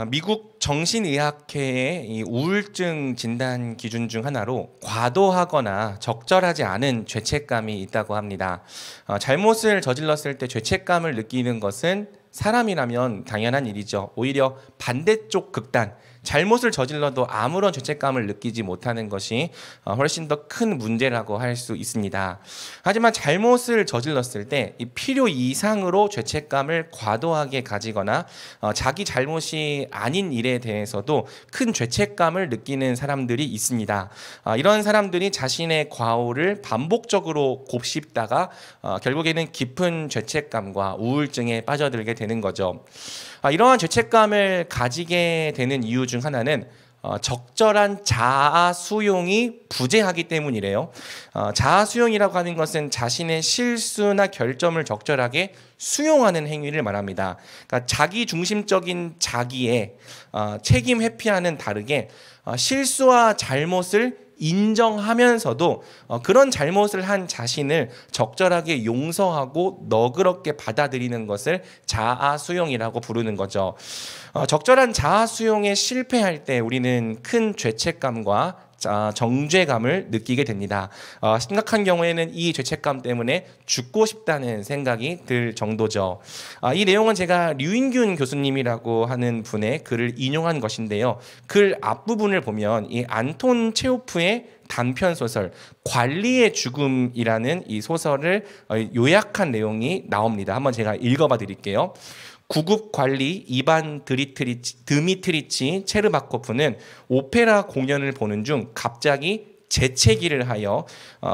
미국 정신의학회의 이 우울증 진단 기준 중 하나로 과도하거나 적절하지 않은 죄책감이 있다고 합니다. 잘못을 저질렀을 때 죄책감을 느끼는 것은 사람이라면 당연한 일이죠. 오히려 반대쪽 극단, 잘못을 저질러도 아무런 죄책감을 느끼지 못하는 것이 훨씬 더 큰 문제라고 할 수 있습니다. 하지만 잘못을 저질렀을 때 필요 이상으로 죄책감을 과도하게 가지거나 자기 잘못이 아닌 일에 대해서도 큰 죄책감을 느끼는 사람들이 있습니다. 이런 사람들이 자신의 과오를 반복적으로 곱씹다가 결국에는 깊은 죄책감과 우울증에 빠져들게 되는 거죠. 이러한 죄책감을 가지게 되는 이유 중 하나는 적절한 자아 수용이 부재하기 때문이래요. 자아 수용이라고 하는 것은 자신의 실수나 결점을 적절하게 수용하는 행위를 말합니다. 그러니까 자기 중심적인 자기의 책임 회피와는 다르게 실수와 잘못을 인정하면서도 그런 잘못을 한 자신을 적절하게 용서하고 너그럽게 받아들이는 것을 자아 수용이라고 부르는 거죠. 적절한 자아 수용에 실패할 때 우리는 큰 죄책감과 정죄감을 느끼게 됩니다. 심각한 경우에는 이 죄책감 때문에 죽고 싶다는 생각이 들 정도죠. 이 내용은 제가 류인균 교수님이라고 하는 분의 글을 인용한 것인데요. 글 앞부분을 보면 이 안톤 체호프의 단편 소설 관리의 죽음이라는 이 소설을 요약한 내용이 나옵니다. 한번 제가 읽어봐 드릴게요. 구급 관리 이반 드미트리치 체르바코프는 오페라 공연을 보는 중 갑자기 재채기를 하여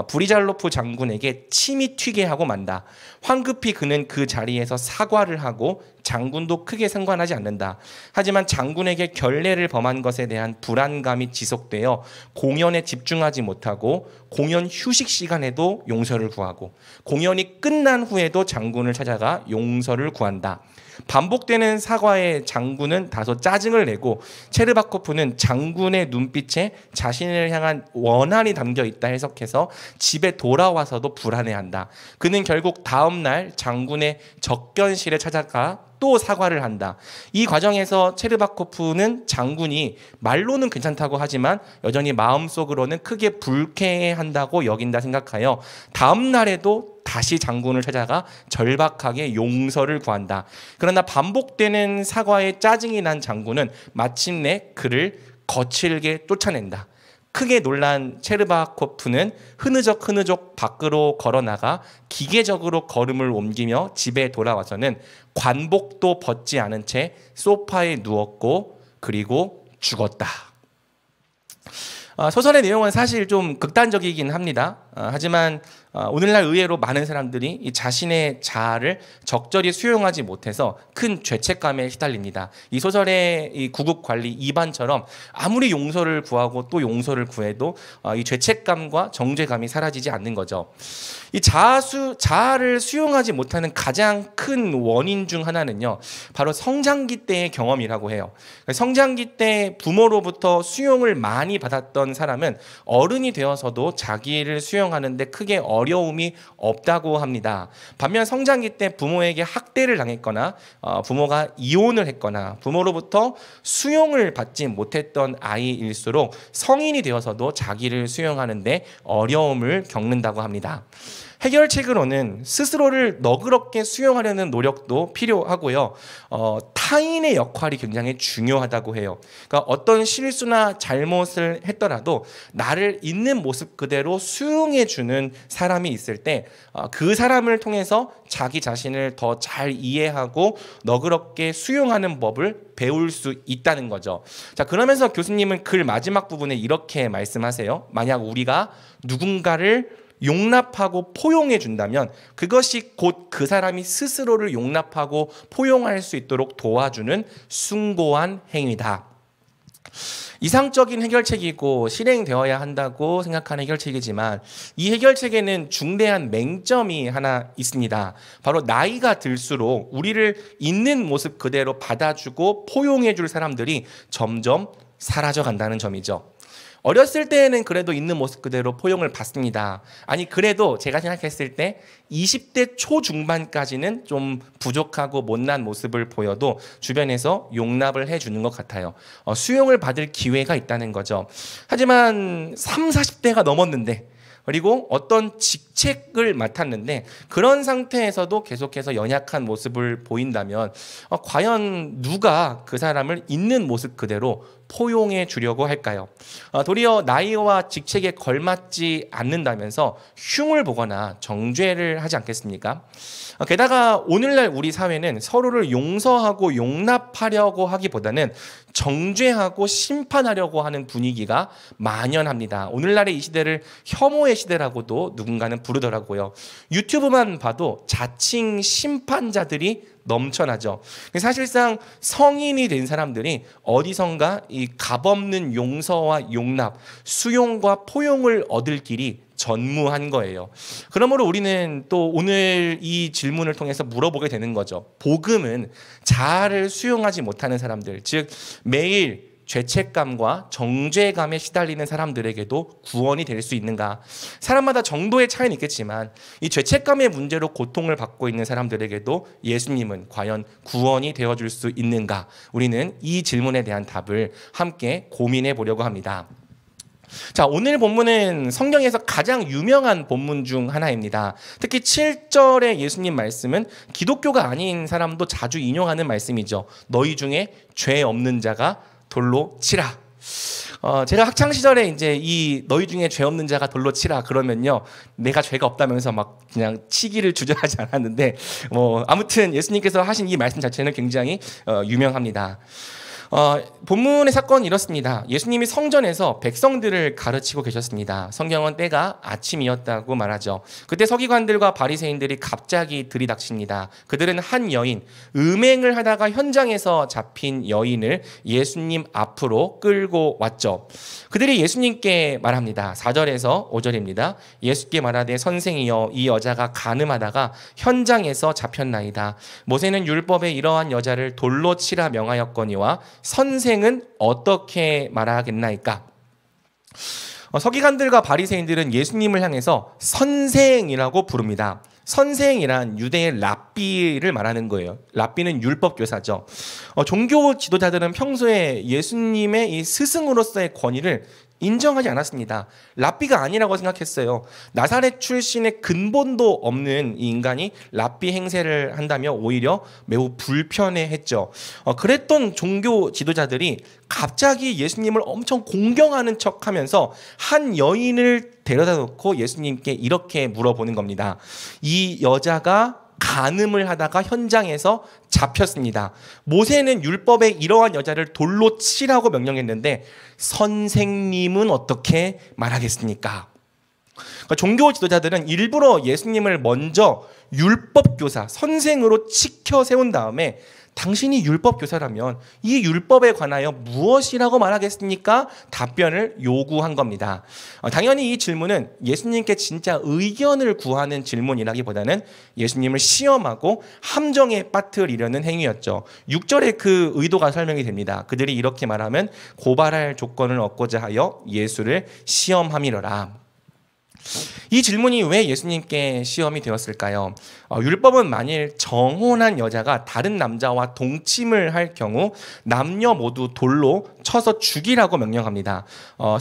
브리잘로프 장군에게 침이 튀게 하고 만다. 황급히 그는 그 자리에서 사과를 하고 장군도 크게 상관하지 않는다. 하지만 장군에게 결례를 범한 것에 대한 불안감이 지속되어 공연에 집중하지 못하고 공연 휴식 시간에도 용서를 구하고 공연이 끝난 후에도 장군을 찾아가 용서를 구한다. 반복되는 사과에 장군은 다소 짜증을 내고 체르바코프는 장군의 눈빛에 자신을 향한 원한이 담겨 있다 해석해서 집에 돌아와서도 불안해한다. 그는 결국 다음 날 장군의 접견실에 찾아가 또 사과를 한다. 이 과정에서 체르바코프는 장군이 말로는 괜찮다고 하지만 여전히 마음속으로는 크게 불쾌해한다고 여긴다 생각하여 다음 날에도 다시 장군을 찾아가 절박하게 용서를 구한다. 그러나 반복되는 사과에 짜증이 난 장군은 마침내 그를 거칠게 쫓아낸다. 크게 놀란 체르바코프는 흐느적 밖으로 걸어나가 기계적으로 걸음을 옮기며 집에 돌아와서는 관복도 벗지 않은 채 소파에 누웠고 그리고 죽었다. 소설의 내용은 사실 좀 극단적이긴 합니다. 하지만 오늘날 의외로 많은 사람들이 이 자신의 자아를 적절히 수용하지 못해서 큰 죄책감에 시달립니다. 이 소설의 이 구급 관리 2반처럼 아무리 용서를 구하고 또 용서를 구해도 이 죄책감과 정죄감이 사라지지 않는 거죠. 이 자아를 수용하지 못하는 가장 큰 원인 중 하나는요, 바로 성장기 때의 경험이라고 해요. 성장기 때 부모로부터 수용을 많이 받았던 사람은 어른이 되어서도 자기를 수용하는데 크게 어려움이 없다고 합니다. 반면 성장기 때 부모에게 학대를 당했거나 부모가 이혼을 했거나 부모로부터 수용을 받지 못했던 아이일수록 성인이 되어서도 자기를 수용하는데 어려움을 겪는다고 합니다. 해결책으로는 스스로를 너그럽게 수용하려는 노력도 필요하고요. 타인의 역할이 굉장히 중요하다고 해요. 그러니까 어떤 실수나 잘못을 했더라도 나를 있는 모습 그대로 수용해주는 사람이 있을 때 그 사람을 통해서 자기 자신을 더 잘 이해하고 너그럽게 수용하는 법을 배울 수 있다는 거죠. 자, 그러면서 교수님은 글 마지막 부분에 이렇게 말씀하세요. 만약 우리가 누군가를 용납하고 포용해 준다면 그것이 곧 그 사람이 스스로를 용납하고 포용할 수 있도록 도와주는 숭고한 행위다. 이상적인 해결책이고 실행되어야 한다고 생각하는 해결책이지만 이 해결책에는 중대한 맹점이 하나 있습니다. 바로 나이가 들수록 우리를 있는 모습 그대로 받아주고 포용해 줄 사람들이 점점 사라져 간다는 점이죠. 어렸을 때에는 그래도 있는 모습 그대로 포용을 받습니다. 아니 그래도 제가 생각했을 때 20대 초중반까지는 좀 부족하고 못난 모습을 보여도 주변에서 용납을 해주는 것 같아요. 수용을 받을 기회가 있다는 거죠. 하지만 30, 40대가 넘었는데 그리고 어떤 직책을 맡았는데 그런 상태에서도 계속해서 연약한 모습을 보인다면 과연 누가 그 사람을 있는 모습 그대로 포용해 주려고 할까요? 도리어 나이와 직책에 걸맞지 않는다면서 흉을 보거나 정죄를 하지 않겠습니까? 게다가 오늘날 우리 사회는 서로를 용서하고 용납하려고 하기보다는 정죄하고 심판하려고 하는 분위기가 만연합니다. 오늘날의 이 시대를 혐오의 시대라고도 누군가는 부르더라고요. 유튜브만 봐도 자칭 심판자들이 넘쳐나죠. 사실상 성인이 된 사람들이 어디선가 이 값없는 용서와 용납, 수용과 포용을 얻을 길이 전무한 거예요. 그러므로 우리는 또 오늘 이 질문을 통해서 물어보게 되는 거죠. 복음은 자아를 수용하지 못하는 사람들, 즉 매일 죄책감과 정죄감에 시달리는 사람들에게도 구원이 될 수 있는가? 사람마다 정도의 차이는 있겠지만 이 죄책감의 문제로 고통을 받고 있는 사람들에게도 예수님은 과연 구원이 되어줄 수 있는가? 우리는 이 질문에 대한 답을 함께 고민해 보려고 합니다. 자, 오늘 본문은 성경에서 가장 유명한 본문 중 하나입니다. 특히 7절의 예수님 말씀은 기독교가 아닌 사람도 자주 인용하는 말씀이죠. 너희 중에 죄 없는 자가 돌로 치라. 제가 학창 시절에 이제 이 너희 중에 죄 없는 자가 돌로 치라 그러면요 내가 죄가 없다면서 막 그냥 치기를 주저하지 않았는데 아무튼 예수님께서 하신 이 말씀 자체는 굉장히 유명합니다. 본문의 사건은 이렇습니다. 예수님이 성전에서 백성들을 가르치고 계셨습니다. 성경은 때가 아침이었다고 말하죠. 그때 서기관들과 바리새인들이 갑자기 들이닥칩니다. 그들은 한 여인, 음행을 하다가 현장에서 잡힌 여인을 예수님 앞으로 끌고 왔죠. 그들이 예수님께 말합니다. 4절에서 5절입니다. 예수께 말하되 선생이여 이 여자가 간음하다가 현장에서 잡혔나이다. 모세는 율법에 이러한 여자를 돌로 치라 명하였거니와 선생은 어떻게 말하겠나이까? 서기관들과 바리새인들은 예수님을 향해서 선생이라고 부릅니다. 선생이란 유대의 랍비를 말하는 거예요. 랍비는 율법 교사죠. 종교 지도자들은 평소에 예수님의 이 스승으로서의 권위를 인정하지 않았습니다. 랍비가 아니라고 생각했어요. 나사렛 출신의 근본도 없는 이 인간이 랍비 행세를 한다며 오히려 매우 불편해했죠. 그랬던 종교 지도자들이 갑자기 예수님을 엄청 공경하는 척하면서 한 여인을 데려다 놓고 예수님께 이렇게 물어보는 겁니다. 이 여자가 간음을 하다가 현장에서 잡혔습니다. 모세는 율법에 이러한 여자를 돌로 치라고 명령했는데 선생님은 어떻게 말하겠습니까? 그러니까 종교 지도자들은 일부러 예수님을 먼저 율법 교사, 선생으로 치켜 세운 다음에 당신이 율법 교사라면 이 율법에 관하여 무엇이라고 말하겠습니까? 답변을 요구한 겁니다. 당연히 이 질문은 예수님께 진짜 의견을 구하는 질문이라기보다는 예수님을 시험하고 함정에 빠뜨리려는 행위였죠. 6절에 그 의도가 설명이 됩니다. 그들이 이렇게 말하면 고발할 조건을 얻고자 하여 예수를 시험함이로라. 이 질문이 왜 예수님께 시험이 되었을까요? 율법은 만일 정혼한 여자가 다른 남자와 동침을 할 경우 남녀 모두 돌로 쳐서 죽이라고 명령합니다.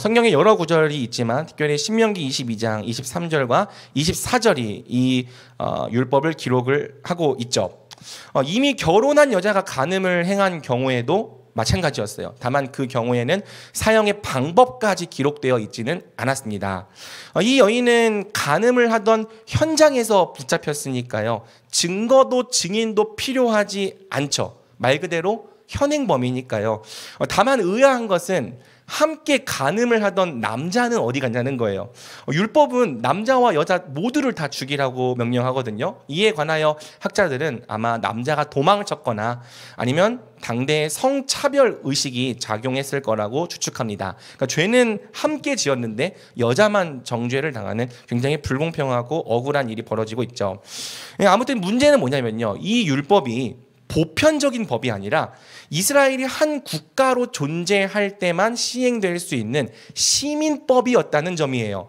성경에 여러 구절이 있지만 특별히 신명기 22장 23절과 24절이 이 율법을 기록을 하고 있죠. 이미 결혼한 여자가 간음을 행한 경우에도 마찬가지였어요. 다만 그 경우에는 사형의 방법까지 기록되어 있지는 않았습니다. 이 여인은 간음을 하던 현장에서 붙잡혔으니까요. 증거도 증인도 필요하지 않죠. 말 그대로 현행범이니까요. 다만 의아한 것은 함께 간음을 하던 남자는 어디 갔냐는 거예요. 율법은 남자와 여자 모두를 다 죽이라고 명령하거든요. 이에 관하여 학자들은 아마 남자가 도망을 쳤거나 아니면 당대의 성차별 의식이 작용했을 거라고 추측합니다. 그러니까 죄는 함께 지었는데 여자만 정죄를 당하는 굉장히 불공평하고 억울한 일이 벌어지고 있죠. 아무튼 문제는 뭐냐면요. 이 율법이 보편적인 법이 아니라 이스라엘이 한 국가로 존재할 때만 시행될 수 있는 시민법이었다는 점이에요.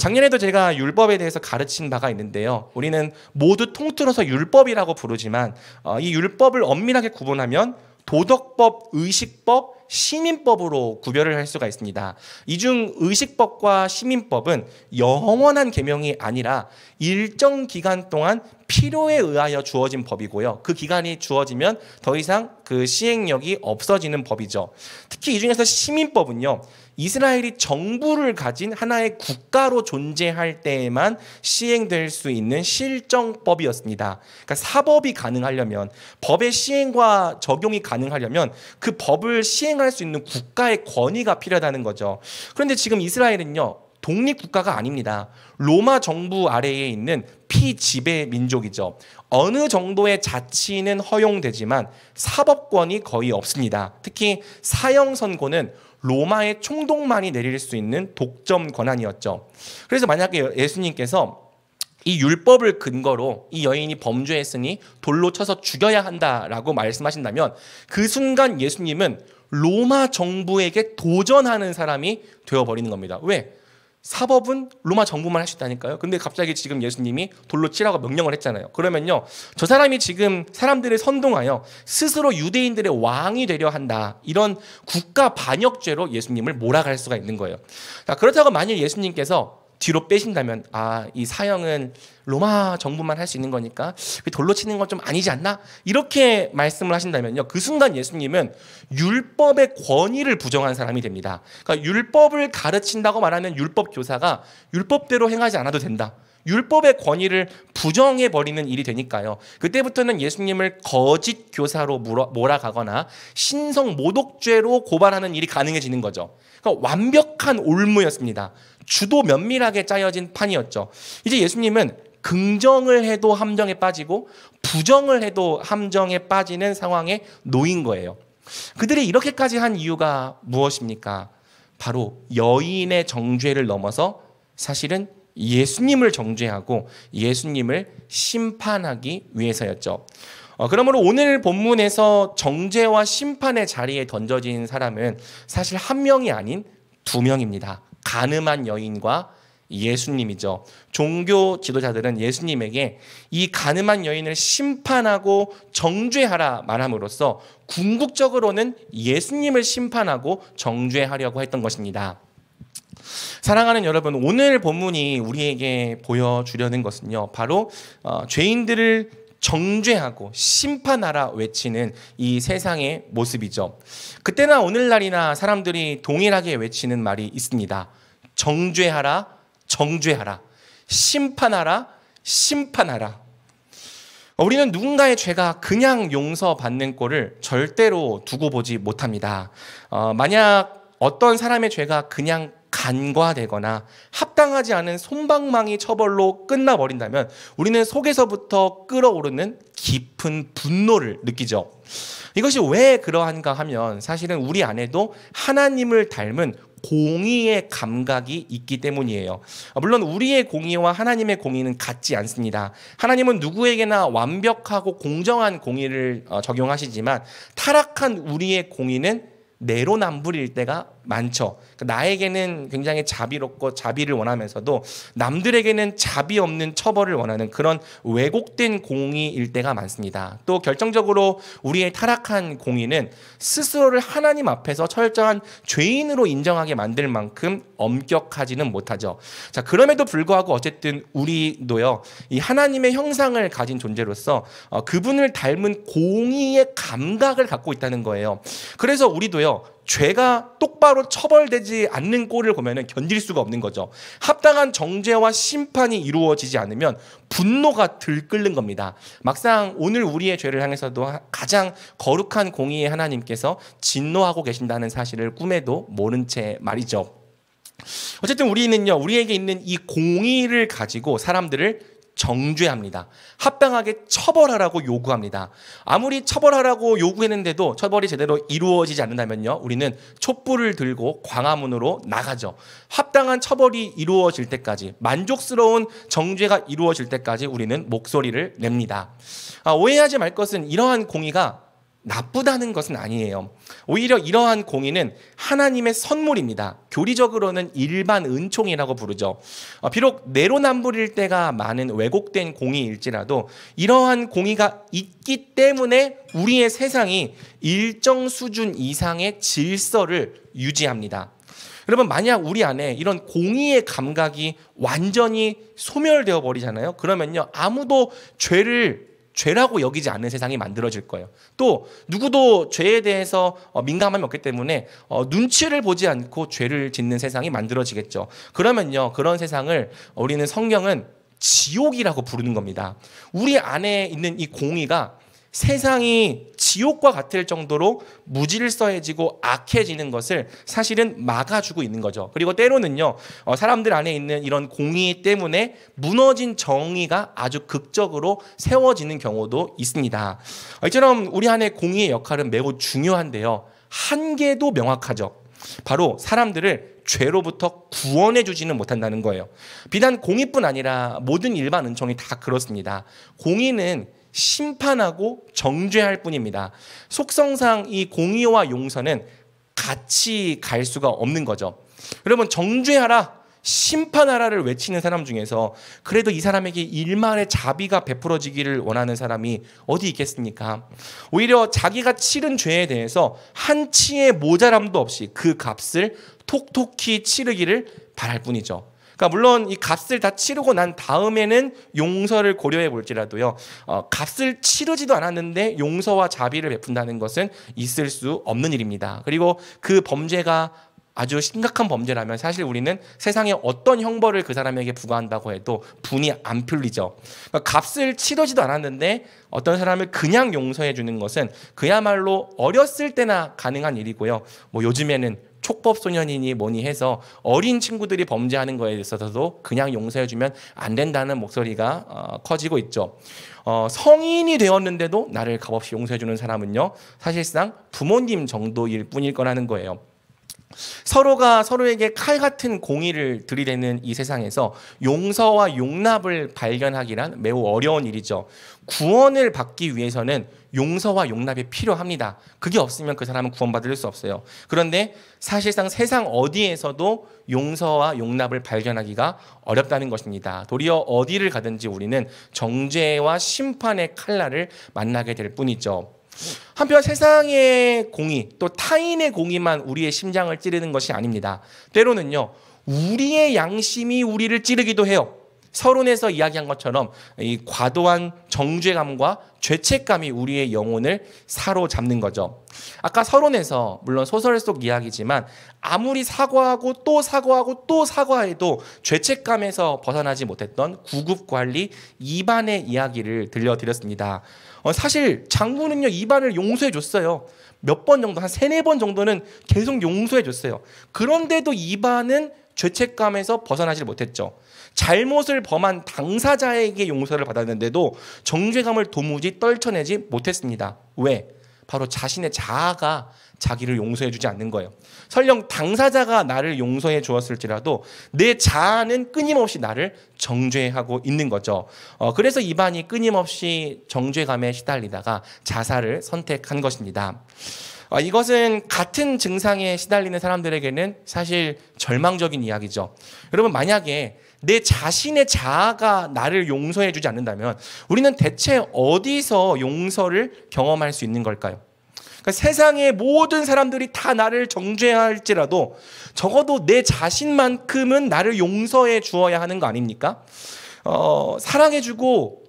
작년에도 제가 율법에 대해서 가르친 바가 있는데요. 우리는 모두 통틀어서 율법이라고 부르지만 이 율법을 엄밀하게 구분하면 도덕법, 의식법, 시민법으로 구별을 할 수가 있습니다. 이 중 의식법과 시민법은 영원한 계명이 아니라 일정 기간 동안 필요에 의하여 주어진 법이고요. 그 기간이 주어지면 더 이상 그 시행력이 없어지는 법이죠. 특히 이 중에서 시민법은요, 이스라엘이 정부를 가진 하나의 국가로 존재할 때에만 시행될 수 있는 실정법이었습니다. 그러니까 사법이 가능하려면, 법의 시행과 적용이 가능하려면 그 법을 시행할 수 있는 국가의 권위가 필요하다는 거죠. 그런데 지금 이스라엘은요, 독립국가가 아닙니다. 로마 정부 아래에 있는 피지배 민족이죠. 어느 정도의 자치는 허용되지만 사법권이 거의 없습니다. 특히 사형 선고는 로마의 총독만이 내릴 수 있는 독점 권한이었죠. 그래서 만약에 예수님께서 이 율법을 근거로 이 여인이 범죄했으니 돌로 쳐서 죽여야 한다라고 말씀하신다면 그 순간 예수님은 로마 정부에게 도전하는 사람이 되어버리는 겁니다. 왜? 사법은 로마 정부만 할 수 있다니까요. 근데 갑자기 지금 예수님이 돌로 치라고 명령을 했잖아요. 그러면요, 저 사람이 지금 사람들을 선동하여 스스로 유대인들의 왕이 되려 한다, 이런 국가 반역죄로 예수님을 몰아갈 수가 있는 거예요. 자, 그렇다고 만일 예수님께서 뒤로 빼신다면, 이 사형은 로마 정부만 할 수 있는 거니까 돌로 치는 건 좀 아니지 않나? 이렇게 말씀을 하신다면요, 그 순간 예수님은 율법의 권위를 부정한 사람이 됩니다. 그러니까 율법을 가르친다고 말하는 율법 교사가 율법대로 행하지 않아도 된다, 율법의 권위를 부정해버리는 일이 되니까요, 그때부터는 예수님을 거짓 교사로 몰아가거나 신성 모독죄로 고발하는 일이 가능해지는 거죠. 그러니까 완벽한 올무였습니다. 주도 면밀하게 짜여진 판이었죠. 이제 예수님은 긍정을 해도 함정에 빠지고 부정을 해도 함정에 빠지는 상황에 놓인 거예요. 그들이 이렇게까지 한 이유가 무엇입니까? 바로 여인의 정죄를 넘어서 사실은 예수님을 정죄하고 예수님을 심판하기 위해서였죠. 그러므로 오늘 본문에서 정죄와 심판의 자리에 던져진 사람은 사실 한 명이 아닌 두 명입니다. 간음한 여인과 예수님이죠. 종교 지도자들은 예수님에게 이 간음한 여인을 심판하고 정죄하라 말함으로써 궁극적으로는 예수님을 심판하고 정죄하려고 했던 것입니다. 사랑하는 여러분, 오늘 본문이 우리에게 보여주려는 것은요, 바로 죄인들을 정죄하고 심판하라 외치는 이 세상의 모습이죠. 그때나 오늘날이나 사람들이 동일하게 외치는 말이 있습니다. 정죄하라, 정죄하라. 심판하라, 심판하라. 우리는 누군가의 죄가 그냥 용서받는 꼴을 절대로 두고 보지 못합니다. 만약 어떤 사람의 죄가 그냥 간과되거나 합당하지 않은 솜방망이 처벌로 끝나버린다면 우리는 속에서부터 끓어오르는 깊은 분노를 느끼죠. 이것이 왜 그러한가 하면 사실은 우리 안에도 하나님을 닮은 공의의 감각이 있기 때문이에요. 물론 우리의 공의와 하나님의 공의는 같지 않습니다. 하나님은 누구에게나 완벽하고 공정한 공의를 적용하시지만 타락한 우리의 공의는 내로남불일 때가 많죠. 나에게는 굉장히 자비롭고 자비를 원하면서도 남들에게는 자비 없는 처벌을 원하는 그런 왜곡된 공의일 때가 많습니다. 또 결정적으로 우리의 타락한 공의는 스스로를 하나님 앞에서 철저한 죄인으로 인정하게 만들 만큼 엄격하지는 못하죠. 자, 그럼에도 불구하고 어쨌든 우리도요, 이 하나님의 형상을 가진 존재로서 그분을 닮은 공의의 감각을 갖고 있다는 거예요. 그래서 우리도요, 죄가 똑바로 처벌되지 않는 꼴을 보면 견딜 수가 없는 거죠. 합당한 정죄와 심판이 이루어지지 않으면 분노가 들끓는 겁니다. 막상 오늘 우리의 죄를 향해서도 가장 거룩한 공의의 하나님께서 진노하고 계신다는 사실을 꿈에도 모른 채 말이죠. 어쨌든 우리는요, 우리에게 있는 이 공의를 가지고 사람들을 정죄합니다. 합당하게 처벌하라고 요구합니다. 아무리 처벌하라고 요구했는데도 처벌이 제대로 이루어지지 않는다면요, 우리는 촛불을 들고 광화문으로 나가죠. 합당한 처벌이 이루어질 때까지, 만족스러운 정죄가 이루어질 때까지 우리는 목소리를 냅니다. 오해하지 말 것은 이러한 공의가 나쁘다는 것은 아니에요. 오히려 이러한 공의는 하나님의 선물입니다. 교리적으로는 일반 은총이라고 부르죠. 비록 내로남불일 때가 많은 왜곡된 공의일지라도 이러한 공의가 있기 때문에 우리의 세상이 일정 수준 이상의 질서를 유지합니다. 여러분, 만약 우리 안에 이런 공의의 감각이 완전히 소멸되어 버리잖아요. 그러면요, 아무도 죄라고 여기지 않는 세상이 만들어질 거예요. 또 누구도 죄에 대해서 민감함이 없기 때문에 눈치를 보지 않고 죄를 짓는 세상이 만들어지겠죠. 그러면요, 그런 세상을 우리는 성경은 지옥이라고 부르는 겁니다. 우리 안에 있는 이 공의가 세상이 지옥과 같을 정도로 무질서해지고 악해지는 것을 사실은 막아주고 있는 거죠. 그리고 때로는요, 사람들 안에 있는 이런 공의 때문에 무너진 정의가 아주 극적으로 세워지는 경우도 있습니다. 이처럼 우리 안에 공의의 역할은 매우 중요한데요, 한계도 명확하죠. 바로 사람들을 죄로부터 구원해 주지는 못한다는 거예요. 비단 공의뿐 아니라 모든 일반 은총이 다 그렇습니다. 공의는 심판하고 정죄할 뿐입니다. 속성상 이 공의와 용서는 같이 갈 수가 없는 거죠. 여러분, 정죄하라, 심판하라를 외치는 사람 중에서 그래도 이 사람에게 일말의 자비가 베풀어지기를 원하는 사람이 어디 있겠습니까? 오히려 자기가 치른 죄에 대해서 한치의 모자람도 없이 그 값을 톡톡히 치르기를 바랄 뿐이죠. 그러니까 물론 이 값을 다 치르고 난 다음에는 용서를 고려해 볼지라도요, 값을 치르지도 않았는데 용서와 자비를 베푼다는 것은 있을 수 없는 일입니다. 그리고 그 범죄가 아주 심각한 범죄라면 사실 우리는 세상에 어떤 형벌을 그 사람에게 부과한다고 해도 분이 안 풀리죠. 그러니까 값을 치르지도 않았는데 어떤 사람을 그냥 용서해 주는 것은 그야말로 어렸을 때나 가능한 일이고요. 요즘에는 촉법소년이니 뭐니 해서 어린 친구들이 범죄하는 거에 있어서도 그냥 용서해주면 안 된다는 목소리가 커지고 있죠. 성인이 되었는데도 나를 값없이 용서해주는 사람은요, 사실상 부모님 정도일 뿐일 거라는 거예요. 서로가 서로에게 칼 같은 공의를 들이대는 이 세상에서 용서와 용납을 발견하기란 매우 어려운 일이죠. 구원을 받기 위해서는 용서와 용납이 필요합니다. 그게 없으면 그 사람은 구원받을 수 없어요. 그런데 사실상 세상 어디에서도 용서와 용납을 발견하기가 어렵다는 것입니다. 도리어 어디를 가든지 우리는 정죄와 심판의 칼날을 만나게 될 뿐이죠. 한편 세상의 공의, 또 타인의 공의만 우리의 심장을 찌르는 것이 아닙니다. 때로는요, 우리의 양심이 우리를 찌르기도 해요. 서론에서 이야기한 것처럼 이 과도한 정죄감과 죄책감이 우리의 영혼을 사로잡는 거죠. 아까 서론에서, 물론 소설 속 이야기지만 아무리 사과하고 또 사과하고 또 사과해도 죄책감에서 벗어나지 못했던 구급관리 이반의 이야기를 들려드렸습니다. 사실 장군은요, 이반을 용서해 줬어요. 몇 번 정도, 한 3-4번 정도는 계속 용서해 줬어요. 그런데도 이반은 죄책감에서 벗어나지 못했죠. 잘못을 범한 당사자에게 용서를 받았는데도 정죄감을 도무지 떨쳐내지 못했습니다. 왜? 바로 자신의 자아가 자기를 용서해 주지 않는 거예요. 설령 당사자가 나를 용서해 주었을지라도 내 자아는 끊임없이 나를 정죄하고 있는 거죠. 그래서 이반이 끊임없이 정죄감에 시달리다가 자살을 선택한 것입니다. 이것은 같은 증상에 시달리는 사람들에게는 사실 절망적인 이야기죠. 여러분, 만약에 내 자신의 자아가 나를 용서해 주지 않는다면 우리는 대체 어디서 용서를 경험할 수 있는 걸까요? 그러니까 세상의 모든 사람들이 다 나를 정죄할지라도 적어도 내 자신만큼은 나를 용서해 주어야 하는 거 아닙니까? 사랑해주고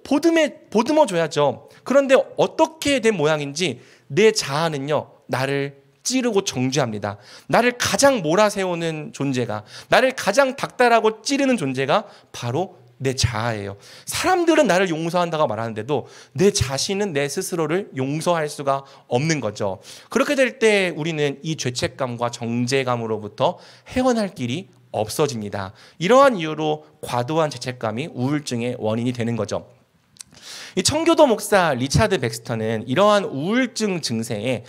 보듬어줘야죠. 그런데 어떻게 된 모양인지 내 자아는요, 나를 찌르고 정죄합니다. 나를 가장 몰아세우는 존재가, 나를 가장 닥달하고 찌르는 존재가 바로 내 자아예요. 사람들은 나를 용서한다고 말하는데도 내 자신은 내 스스로를 용서할 수가 없는 거죠. 그렇게 될 때 우리는 이 죄책감과 정죄감으로부터 헤어날 길이 없어집니다. 이러한 이유로 과도한 죄책감이 우울증의 원인이 되는 거죠. 이 청교도 목사 리차드 백스터는 이러한 우울증 증세에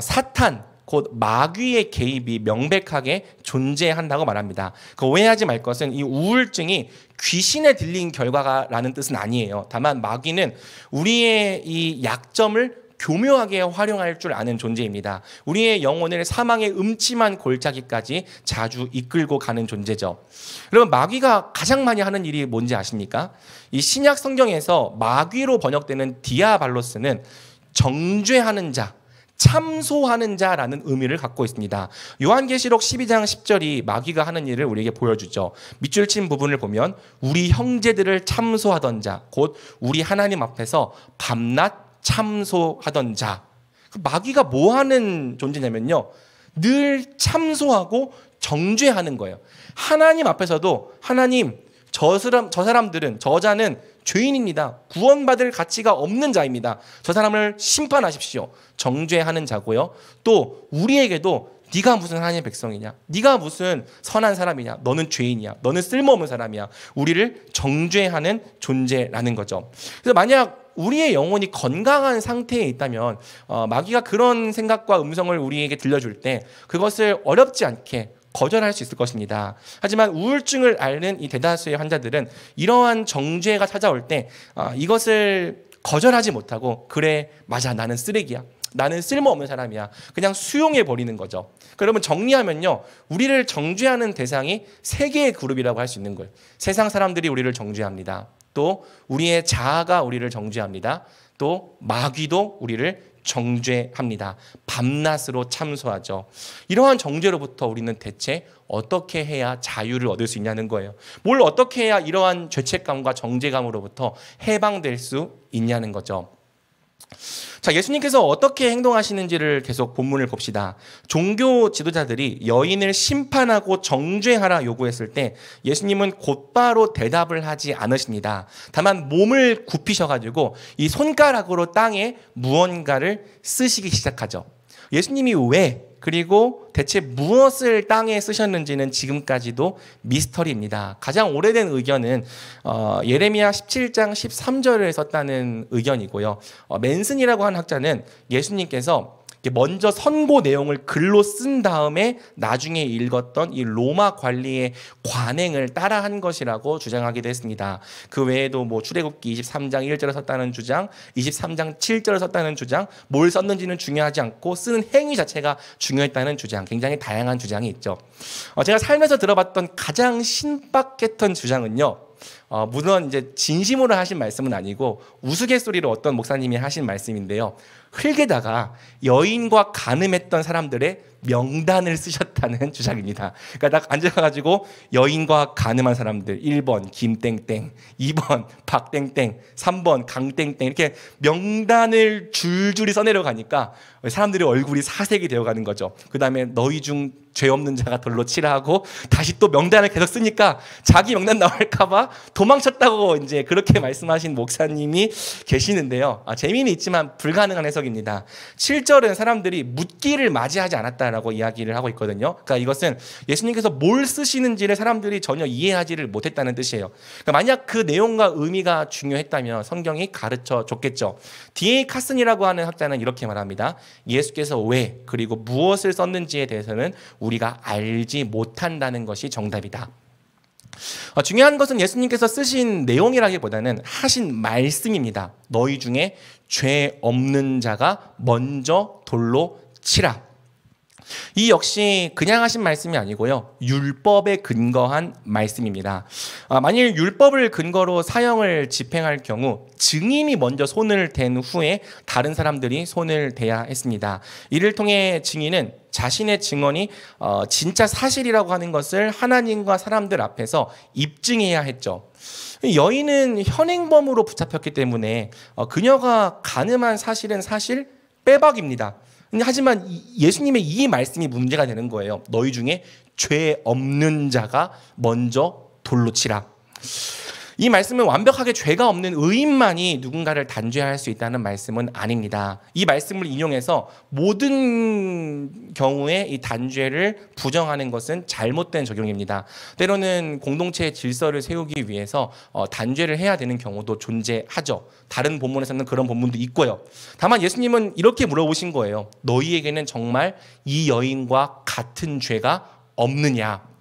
사탄, 곧 마귀의 개입이 명백하게 존재한다고 말합니다. 그 오해하지 말 것은 이 우울증이 귀신에 들린 결과라는 뜻은 아니에요. 다만 마귀는 우리의 이 약점을 교묘하게 활용할 줄 아는 존재입니다. 우리의 영혼을 사망의 음침한 골짜기까지 자주 이끌고 가는 존재죠. 여러분, 마귀가 가장 많이 하는 일이 뭔지 아십니까? 이 신약 성경에서 마귀로 번역되는 디아발로스는 정죄하는 자, 참소하는 자라는 의미를 갖고 있습니다. 요한계시록 12장 10절이 마귀가 하는 일을 우리에게 보여주죠. 밑줄 친 부분을 보면 우리 형제들을 참소하던 자, 곧 우리 하나님 앞에서 밤낮 참소하던 자. 마귀가 뭐 하는 존재냐면요, 늘 참소하고 정죄하는 거예요. 하나님 앞에서도 하나님, 저 사람들은, 저자는 죄인입니다. 구원받을 가치가 없는 자입니다. 저 사람을 심판하십시오. 정죄하는 자고요. 또 우리에게도 네가 무슨 하나님의 백성이냐, 네가 무슨 선한 사람이냐, 너는 죄인이야, 너는 쓸모없는 사람이야, 우리를 정죄하는 존재라는 거죠. 그래서 만약 우리의 영혼이 건강한 상태에 있다면 마귀가 그런 생각과 음성을 우리에게 들려줄 때 그것을 어렵지 않게 거절할 수 있을 것입니다. 하지만 우울증을 앓는 이 대다수의 환자들은 이러한 정죄가 찾아올 때 이것을 거절하지 못하고, 그래, 맞아, 나는 쓰레기야, 나는 쓸모없는 사람이야, 그냥 수용해 버리는 거죠. 그러면 정리하면요, 우리를 정죄하는 대상이 세 개의 그룹이라고 할 수 있는 거예요. 세상 사람들이 우리를 정죄합니다. 또 우리의 자아가 우리를 정죄합니다. 또 마귀도 우리를 정죄합니다. 밤낮으로 참소하죠. 이러한 정죄로부터 우리는 대체 어떻게 해야 자유를 얻을 수 있냐는 거예요. 뭘 어떻게 해야 이러한 죄책감과 정죄감으로부터 해방될 수 있냐는 거죠. 자, 예수님께서 어떻게 행동하시는지를 계속 본문을 봅시다. 종교 지도자들이 여인을 심판하고 정죄하라 요구했을 때 예수님은 곧바로 대답을 하지 않으십니다. 다만 몸을 굽히셔가지고 이 손가락으로 땅에 무언가를 쓰시기 시작하죠. 예수님이 왜, 그리고 대체 무엇을 땅에 쓰셨는지는 지금까지도 미스터리입니다. 가장 오래된 의견은 예레미야 17장 13절을 썼다는 의견이고요. 맨슨이라고 하는 학자는 예수님께서 먼저 선고 내용을 글로 쓴 다음에 나중에 읽었던 이 로마 관리의 관행을 따라한 것이라고 주장하기도 했습니다. 그 외에도 뭐 출애굽기 23장 1절을 썼다는 주장, 23장 7절을 썼다는 주장, 뭘 썼는지는 중요하지 않고 쓰는 행위 자체가 중요했다는 주장, 굉장히 다양한 주장이 있죠. 제가 살면서 들어봤던 가장 신박했던 주장은요, 물론 이제 진심으로 하신 말씀은 아니고 우스갯소리로 어떤 목사님이 하신 말씀인데요, 흙에다가 여인과 간음했던 사람들의 명단을 쓰셨다는 주장입니다. 그러니까 딱 앉아가지고 여인과 간음한 사람들 1번 김땡땡, 2번 박땡땡, 3번 강땡땡 이렇게 명단을 줄줄이 써내려가니까 사람들의 얼굴이 사색이 되어가는 거죠. 그 다음에 너희 중 죄 없는 자가 돌로 치라 하고 다시 또 명단을 계속 쓰니까 자기 명단 나올까봐 도망쳤다고 이제 그렇게 말씀하신 목사님이 계시는데요. 재미는 있지만 불가능한 해석입니다. 7절은 사람들이 묻기를 맞이하지 않았다라고 이야기를 하고 있거든요. 그러니까 이것은 예수님께서 뭘 쓰시는지를 사람들이 전혀 이해하지를 못했다는 뜻이에요. 그러니까 만약 그 내용과 의미가 중요했다면 성경이 가르쳐 줬겠죠. D.A. 카슨이라고 하는 학자는 이렇게 말합니다. 예수께서 왜, 그리고 무엇을 썼는지에 대해서는 우리가 알지 못한다는 것이 정답이다. 중요한 것은 예수님께서 쓰신 내용이라기보다는 하신 말씀입니다. 너희 중에 죄 없는 자가 먼저 돌로 치라. 이 역시 그냥 하신 말씀이 아니고요, 율법에 근거한 말씀입니다. 만일 율법을 근거로 사형을 집행할 경우 증인이 먼저 손을 댄 후에 다른 사람들이 손을 대야 했습니다. 이를 통해 증인은 자신의 증언이 진짜 사실이라고 하는 것을 하나님과 사람들 앞에서 입증해야 했죠. 여인은 현행범으로 붙잡혔기 때문에 그녀가 간음한 사실은 사실 빼박입니다. 하지만 예수님의 이 말씀이 문제가 되는 거예요. 너희 중에 죄 없는 자가 먼저 돌로 치라. 이 말씀은 완벽하게 죄가 없는 의인만이 누군가를 단죄할 수 있다는 말씀은 아닙니다. 이 말씀을 인용해서 모든 경우에 이 단죄를 부정하는 것은 잘못된 적용입니다. 때로는 공동체의 질서를 세우기 위해서 단죄를 해야 되는 경우도 존재하죠. 다른 본문에서는 그런 본문도 있고요. 다만 예수님은 이렇게 물어보신 거예요. 너희에게는 정말 이 여인과 같은 죄가 없느냐?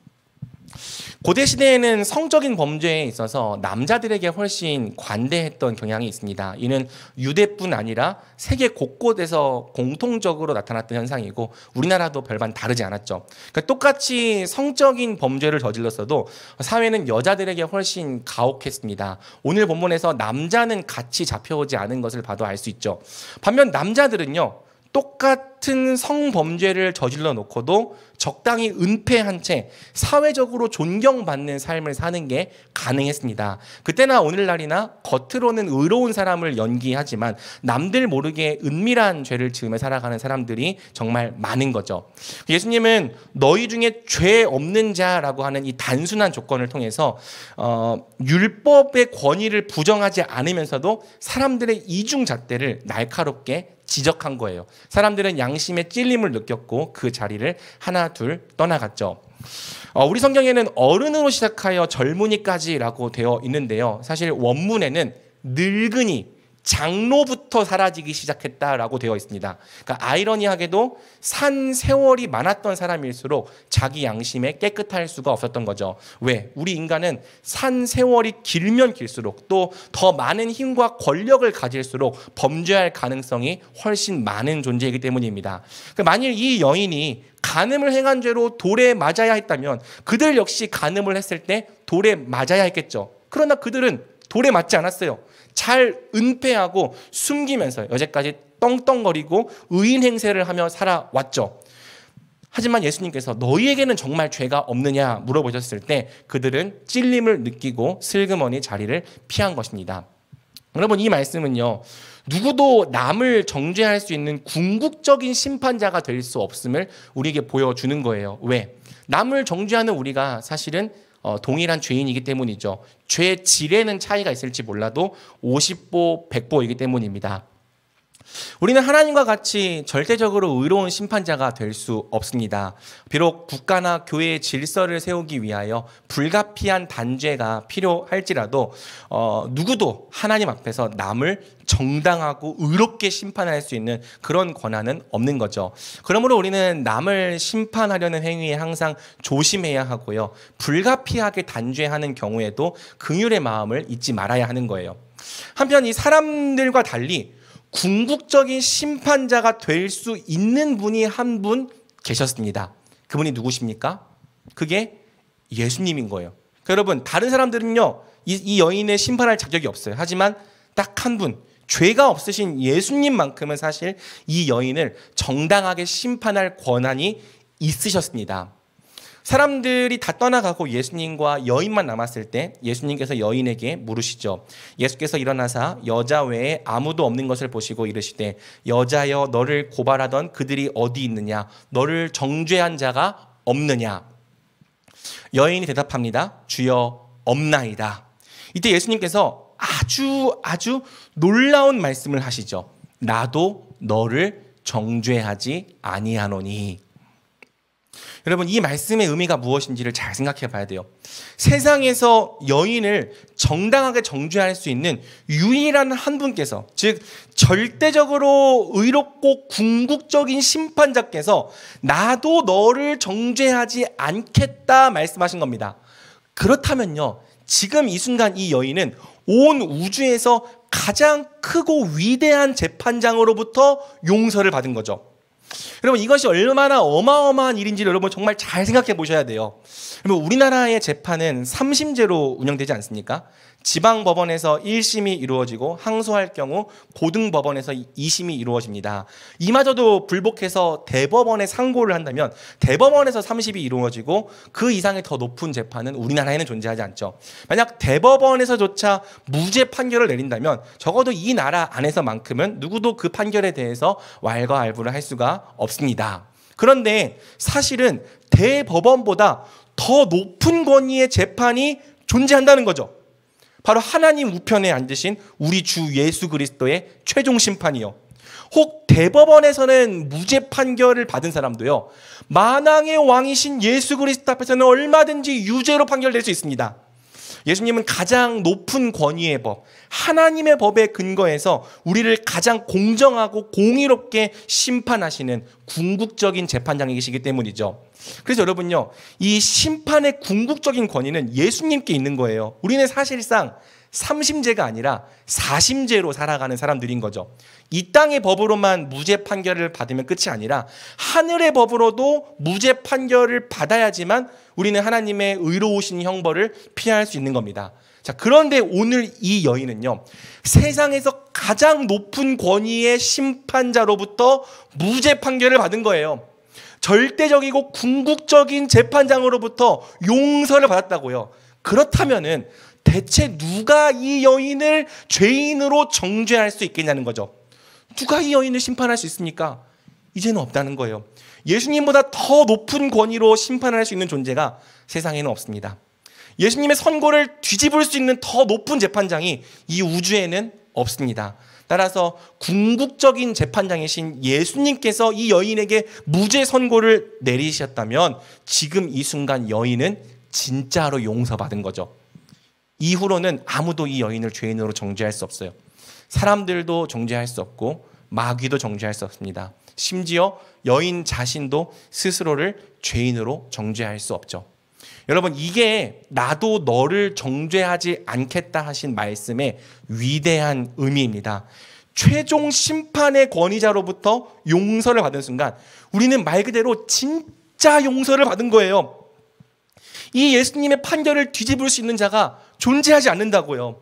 고대 시대에는 성적인 범죄에 있어서 남자들에게 훨씬 관대했던 경향이 있습니다. 이는 유대뿐 아니라 세계 곳곳에서 공통적으로 나타났던 현상이고 우리나라도 별반 다르지 않았죠. 그러니까 똑같이 성적인 범죄를 저질렀어도 사회는 여자들에게 훨씬 가혹했습니다. 오늘 본문에서 남자는 같이 잡혀오지 않은 것을 봐도 알 수 있죠. 반면 남자들은요, 똑같은 성범죄를 저질러 놓고도 적당히 은폐한 채 사회적으로 존경받는 삶을 사는 게 가능했습니다. 그때나 오늘날이나 겉으로는 의로운 사람을 연기하지만 남들 모르게 은밀한 죄를 지으며 살아가는 사람들이 정말 많은 거죠. 예수님은 너희 중에 죄 없는 자라고 하는 이 단순한 조건을 통해서 율법의 권위를 부정하지 않으면서도 사람들의 이중잣대를 날카롭게 지적한 거예요. 사람들은 양심의 찔림을 느꼈고 그 자리를 하나 둘 떠나갔죠. 우리 성경에는 어른으로 시작하여 젊은이까지라고 되어 있는데요. 사실 원문에는 늙은이, 장로부터 사라지기 시작했다라고 되어 있습니다. 그러니까 아이러니하게도 산 세월이 많았던 사람일수록 자기 양심에 깨끗할 수가 없었던 거죠. 왜? 우리 인간은 산 세월이 길면 길수록 또 더 많은 힘과 권력을 가질수록 범죄할 가능성이 훨씬 많은 존재이기 때문입니다. 그러니까 만일 이 여인이 간음을 행한 죄로 돌에 맞아야 했다면 그들 역시 간음을 했을 때 돌에 맞아야 했겠죠. 그러나 그들은 돌에 맞지 않았어요. 잘 은폐하고 숨기면서 여태까지 떵떵거리고 의인 행세를 하며 살아왔죠. 하지만 예수님께서 너희에게는 정말 죄가 없느냐 물어보셨을 때 그들은 찔림을 느끼고 슬그머니 자리를 피한 것입니다. 여러분, 이 말씀은요, 누구도 남을 정죄할 수 있는 궁극적인 심판자가 될 수 없음을 우리에게 보여주는 거예요. 왜? 남을 정죄하는 우리가 사실은 동일한 죄인이기 때문이죠. 죄의 질에는 차이가 있을지 몰라도 50보 100보이기 때문입니다. 우리는 하나님과 같이 절대적으로 의로운 심판자가 될 수 없습니다. 비록 국가나 교회의 질서를 세우기 위하여 불가피한 단죄가 필요할지라도 누구도 하나님 앞에서 남을 정당하고 의롭게 심판할 수 있는 그런 권한은 없는 거죠. 그러므로 우리는 남을 심판하려는 행위에 항상 조심해야 하고요. 불가피하게 단죄하는 경우에도 긍휼의 마음을 잊지 말아야 하는 거예요. 한편 이 사람들과 달리 궁극적인 심판자가 될 수 있는 분이 한 분 계셨습니다. 그분이 누구십니까? 그게 예수님인 거예요. 그러니까 여러분, 다른 사람들은요, 이 여인의 심판할 자격이 없어요. 하지만 딱 한 분, 죄가 없으신 예수님만큼은 사실 이 여인을 정당하게 심판할 권한이 있으셨습니다. 사람들이 다 떠나가고 예수님과 여인만 남았을 때 예수님께서 여인에게 물으시죠. 예수께서 일어나사 여자 외에 아무도 없는 것을 보시고 이르시되 여자여 너를 고발하던 그들이 어디 있느냐? 너를 정죄한 자가 없느냐? 여인이 대답합니다. 주여 없나이다. 이때 예수님께서 아주 놀라운 말씀을 하시죠. 나도 너를 정죄하지 아니하노니. 여러분, 이 말씀의 의미가 무엇인지를 잘 생각해 봐야 돼요. 세상에서 여인을 정당하게 정죄할 수 있는 유일한 한 분께서, 즉 절대적으로 의롭고 궁극적인 심판자께서 나도 너를 정죄하지 않겠다 말씀하신 겁니다. 그렇다면요, 지금 이 순간 이 여인은 온 우주에서 가장 크고 위대한 재판장으로부터 용서를 받은 거죠. 여러분, 이것이 얼마나 어마어마한 일인지 여러분 정말 잘 생각해 보셔야 돼요. 여러분, 우리나라의 재판은 3심제로 운영되지 않습니까? 지방법원에서 1심이 이루어지고 항소할 경우 고등법원에서 2심이 이루어집니다. 이마저도 불복해서 대법원에 상고를 한다면 대법원에서 3심이 이루어지고 그 이상의 더 높은 재판은 우리나라에는 존재하지 않죠. 만약 대법원에서조차 무죄 판결을 내린다면 적어도 이 나라 안에서만큼은 누구도 그 판결에 대해서 왈가왈부를 할 수가 없습니다. 그런데 사실은 대법원보다 더 높은 권위의 재판이 존재한다는 거죠. 바로 하나님 우편에 앉으신 우리 주 예수 그리스도의 최종 심판이요. 혹 대법원에서는 무죄 판결을 받은 사람도요, 만왕의 왕이신 예수 그리스도 앞에서는 얼마든지 유죄로 판결될 수 있습니다. 예수님은 가장 높은 권위의 법, 하나님의 법에 근거해서 우리를 가장 공정하고 공의롭게 심판하시는 궁극적인 재판장이시기 때문이죠. 그래서 여러분요, 이 심판의 궁극적인 권위는 예수님께 있는 거예요. 우리는 사실상 삼심제가 아니라 사심제로 살아가는 사람들인 거죠. 이 땅의 법으로만 무죄 판결을 받으면 끝이 아니라 하늘의 법으로도 무죄 판결을 받아야지만 우리는 하나님의 의로우신 형벌을 피할 수 있는 겁니다. 자, 그런데 오늘 이 여인은요, 세상에서 가장 높은 권위의 심판자로부터 무죄 판결을 받은 거예요. 절대적이고 궁극적인 재판장으로부터 용서를 받았다고요. 그렇다면은 대체 누가 이 여인을 죄인으로 정죄할 수 있겠냐는 거죠. 누가 이 여인을 심판할 수 있습니까? 이제는 없다는 거예요. 예수님보다 더 높은 권위로 심판할 수 있는 존재가 세상에는 없습니다. 예수님의 선고를 뒤집을 수 있는 더 높은 재판장이 이 우주에는 없습니다. 따라서 궁극적인 재판장이신 예수님께서 이 여인에게 무죄 선고를 내리셨다면 지금 이 순간 여인은 진짜로 용서받은 거죠. 이후로는 아무도 이 여인을 죄인으로 정죄할 수 없어요. 사람들도 정죄할 수 없고 마귀도 정죄할 수 없습니다. 심지어 여인 자신도 스스로를 죄인으로 정죄할 수 없죠. 여러분, 이게 나도 너를 정죄하지 않겠다 하신 말씀의 위대한 의미입니다. 최종 심판의 권위자로부터 용서를 받은 순간 우리는 말 그대로 진짜 용서를 받은 거예요. 이 예수님의 판결을 뒤집을 수 있는 자가 존재하지 않는다고요.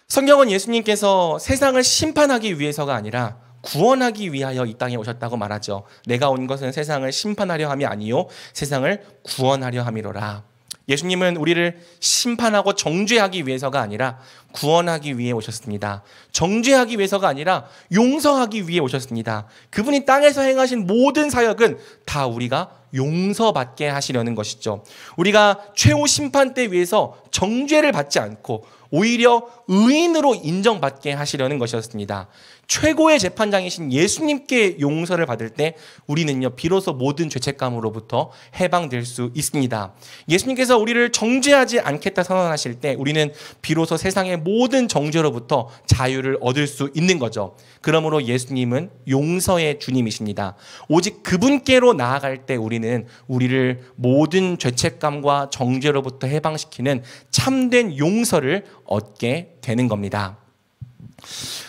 성경은 예수님께서 세상을 심판하기 위해서가 아니라 구원하기 위하여 이 땅에 오셨다고 말하죠. 내가 온 것은 세상을 심판하려 함이 아니요 세상을 구원하려 함이로라. 예수님은 우리를 심판하고 정죄하기 위해서가 아니라 구원하기 위해 오셨습니다. 정죄하기 위해서가 아니라 용서하기 위해 오셨습니다. 그분이 땅에서 행하신 모든 사역은 다 우리가 용서받게 하시려는 것이죠. 우리가 최후 심판 때 위해서 정죄를 받지 않고 오히려 의인으로 인정받게 하시려는 것이었습니다. 최고의 재판장이신 예수님께 용서를 받을 때 우리는요, 비로소 모든 죄책감으로부터 해방될 수 있습니다. 예수님께서 우리를 정죄하지 않겠다 선언하실 때 우리는 비로소 세상의 모든 정죄로부터 자유를 얻을 수 있는 거죠. 그러므로 예수님은 용서의 주님이십니다. 오직 그분께로 나아갈 때 우리는 우리를 모든 죄책감과 정죄로부터 해방시키는 참된 용서를 얻게 되는 겁니다.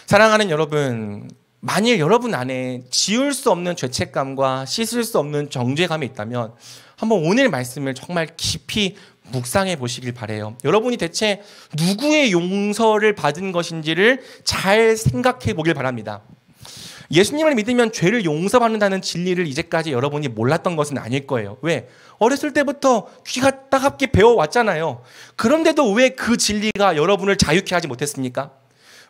사랑하는 여러분, 만일 여러분 안에 지울 수 없는 죄책감과 씻을 수 없는 정죄감이 있다면 한번 오늘 말씀을 정말 깊이 묵상해 보시길 바라요. 여러분이 대체 누구의 용서를 받은 것인지를 잘 생각해 보길 바랍니다. 예수님을 믿으면 죄를 용서받는다는 진리를 이제까지 여러분이 몰랐던 것은 아닐 거예요. 왜? 어렸을 때부터 귀가 따갑게 배워왔잖아요. 그런데도 왜 그 진리가 여러분을 자유케 하지 못했습니까?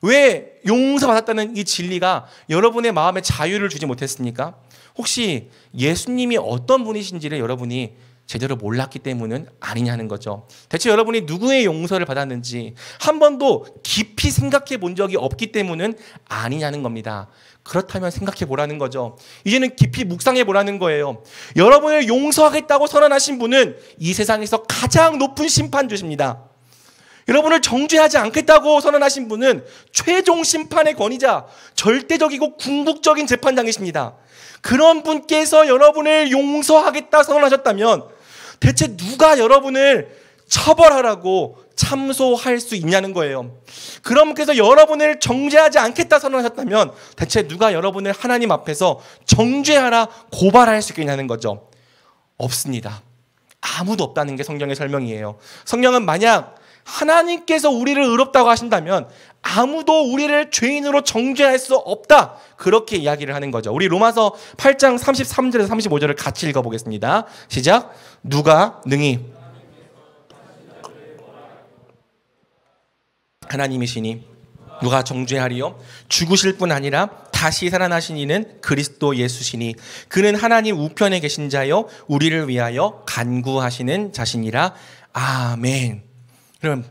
왜 용서받았다는 이 진리가 여러분의 마음에 자유를 주지 못했습니까? 혹시 예수님이 어떤 분이신지를 여러분이 제대로 몰랐기 때문은 아니냐는 거죠. 대체 여러분이 누구의 용서를 받았는지 한 번도 깊이 생각해 본 적이 없기 때문은 아니냐는 겁니다. 그렇다면 생각해 보라는 거죠. 이제는 깊이 묵상해 보라는 거예요. 여러분을 용서하겠다고 선언하신 분은 이 세상에서 가장 높은 심판주십니다. 여러분을 정죄하지 않겠다고 선언하신 분은 최종 심판의 권위자, 절대적이고 궁극적인 재판장이십니다. 그런 분께서 여러분을 용서하겠다 선언하셨다면 대체 누가 여러분을 처벌하라고 참소할 수 있냐는 거예요. 그런 분께서 여러분을 정죄하지 않겠다 선언하셨다면 대체 누가 여러분을 하나님 앞에서 정죄하라 고발할 수 있겠냐는 거죠. 없습니다. 아무도 없다는 게 성경의 설명이에요. 성경은 만약 하나님께서 우리를 의롭다고 하신다면 아무도 우리를 죄인으로 정죄할 수 없다, 그렇게 이야기를 하는 거죠. 우리 로마서 8장 33절에서 35절을 같이 읽어보겠습니다. 시작. 누가 능히 하나님이시니 누가 정죄하리요? 죽으실 뿐 아니라 다시 살아나신 이는 그리스도 예수시니 그는 하나님 우편에 계신 자요 우리를 위하여 간구하시는 자신이라. 아멘. 그럼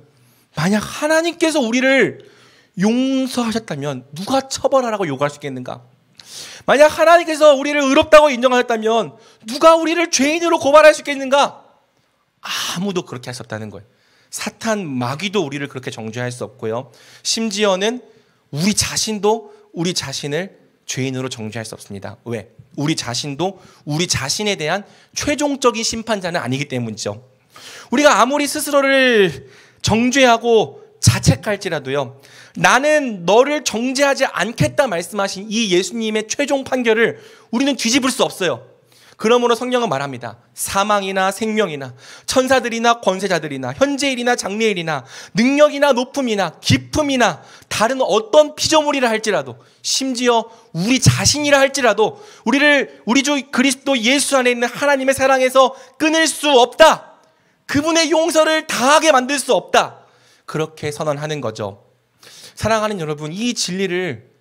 만약 하나님께서 우리를 용서하셨다면 누가 처벌하라고 요구할 수 있겠는가? 만약 하나님께서 우리를 의롭다고 인정하셨다면 누가 우리를 죄인으로 고발할 수 있겠는가? 아무도 그렇게 할 수 없다는 거예요. 사탄, 마귀도 우리를 그렇게 정죄할 수 없고요. 심지어는 우리 자신도 우리 자신을 죄인으로 정죄할 수 없습니다. 왜? 우리 자신도 우리 자신에 대한 최종적인 심판자는 아니기 때문이죠. 우리가 아무리 스스로를 정죄하고 자책할지라도요, 나는 너를 정죄하지 않겠다 말씀하신 이 예수님의 최종 판결을 우리는 뒤집을 수 없어요. 그러므로 성경은 말합니다. 사망이나 생명이나 천사들이나 권세자들이나 현재일이나 장래일이나 능력이나 높음이나 깊음이나 다른 어떤 피조물이라 할지라도, 심지어 우리 자신이라 할지라도 우리 주 그리스도 예수 안에 있는 하나님의 사랑에서 끊을 수 없다. 그분의 용서를 다하게 만들 수 없다. 그렇게 선언하는 거죠. 사랑하는 여러분, 이 진리를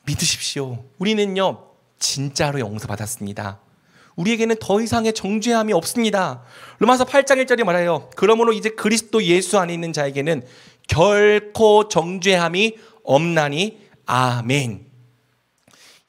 믿으십시오. 우리는요, 진짜로 용서받았습니다. 우리에게는 더 이상의 정죄함이 없습니다. 로마서 8장 1절이 말해요. 그러므로 이제 그리스도 예수 안에 있는 자에게는 결코 정죄함이 없나니 아멘.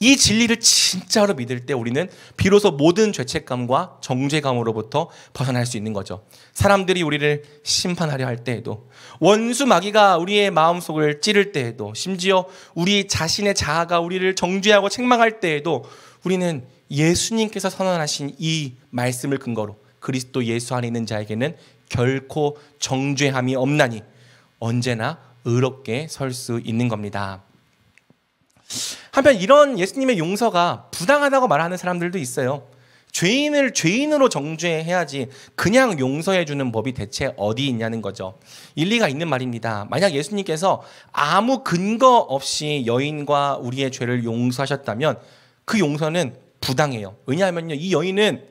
이 진리를 진짜로 믿을 때 우리는 비로소 모든 죄책감과 정죄감으로부터 벗어날 수 있는 거죠. 사람들이 우리를 심판하려 할 때에도, 원수 마귀가 우리의 마음속을 찌를 때에도, 심지어 우리 자신의 자아가 우리를 정죄하고 책망할 때에도 우리는 예수님께서 선언하신 이 말씀을 근거로 그리스도 예수 안에 있는 자에게는 결코 정죄함이 없나니 언제나 의롭게 설 수 있는 겁니다. 한편 이런 예수님의 용서가 부당하다고 말하는 사람들도 있어요. 죄인을 죄인으로 정죄해야지 그냥 용서해 주는 법이 대체 어디 있냐는 거죠. 일리가 있는 말입니다. 만약 예수님께서 아무 근거 없이 여인과 우리의 죄를 용서하셨다면 그 용서는 부당해요. 왜냐하면요, 이 여인은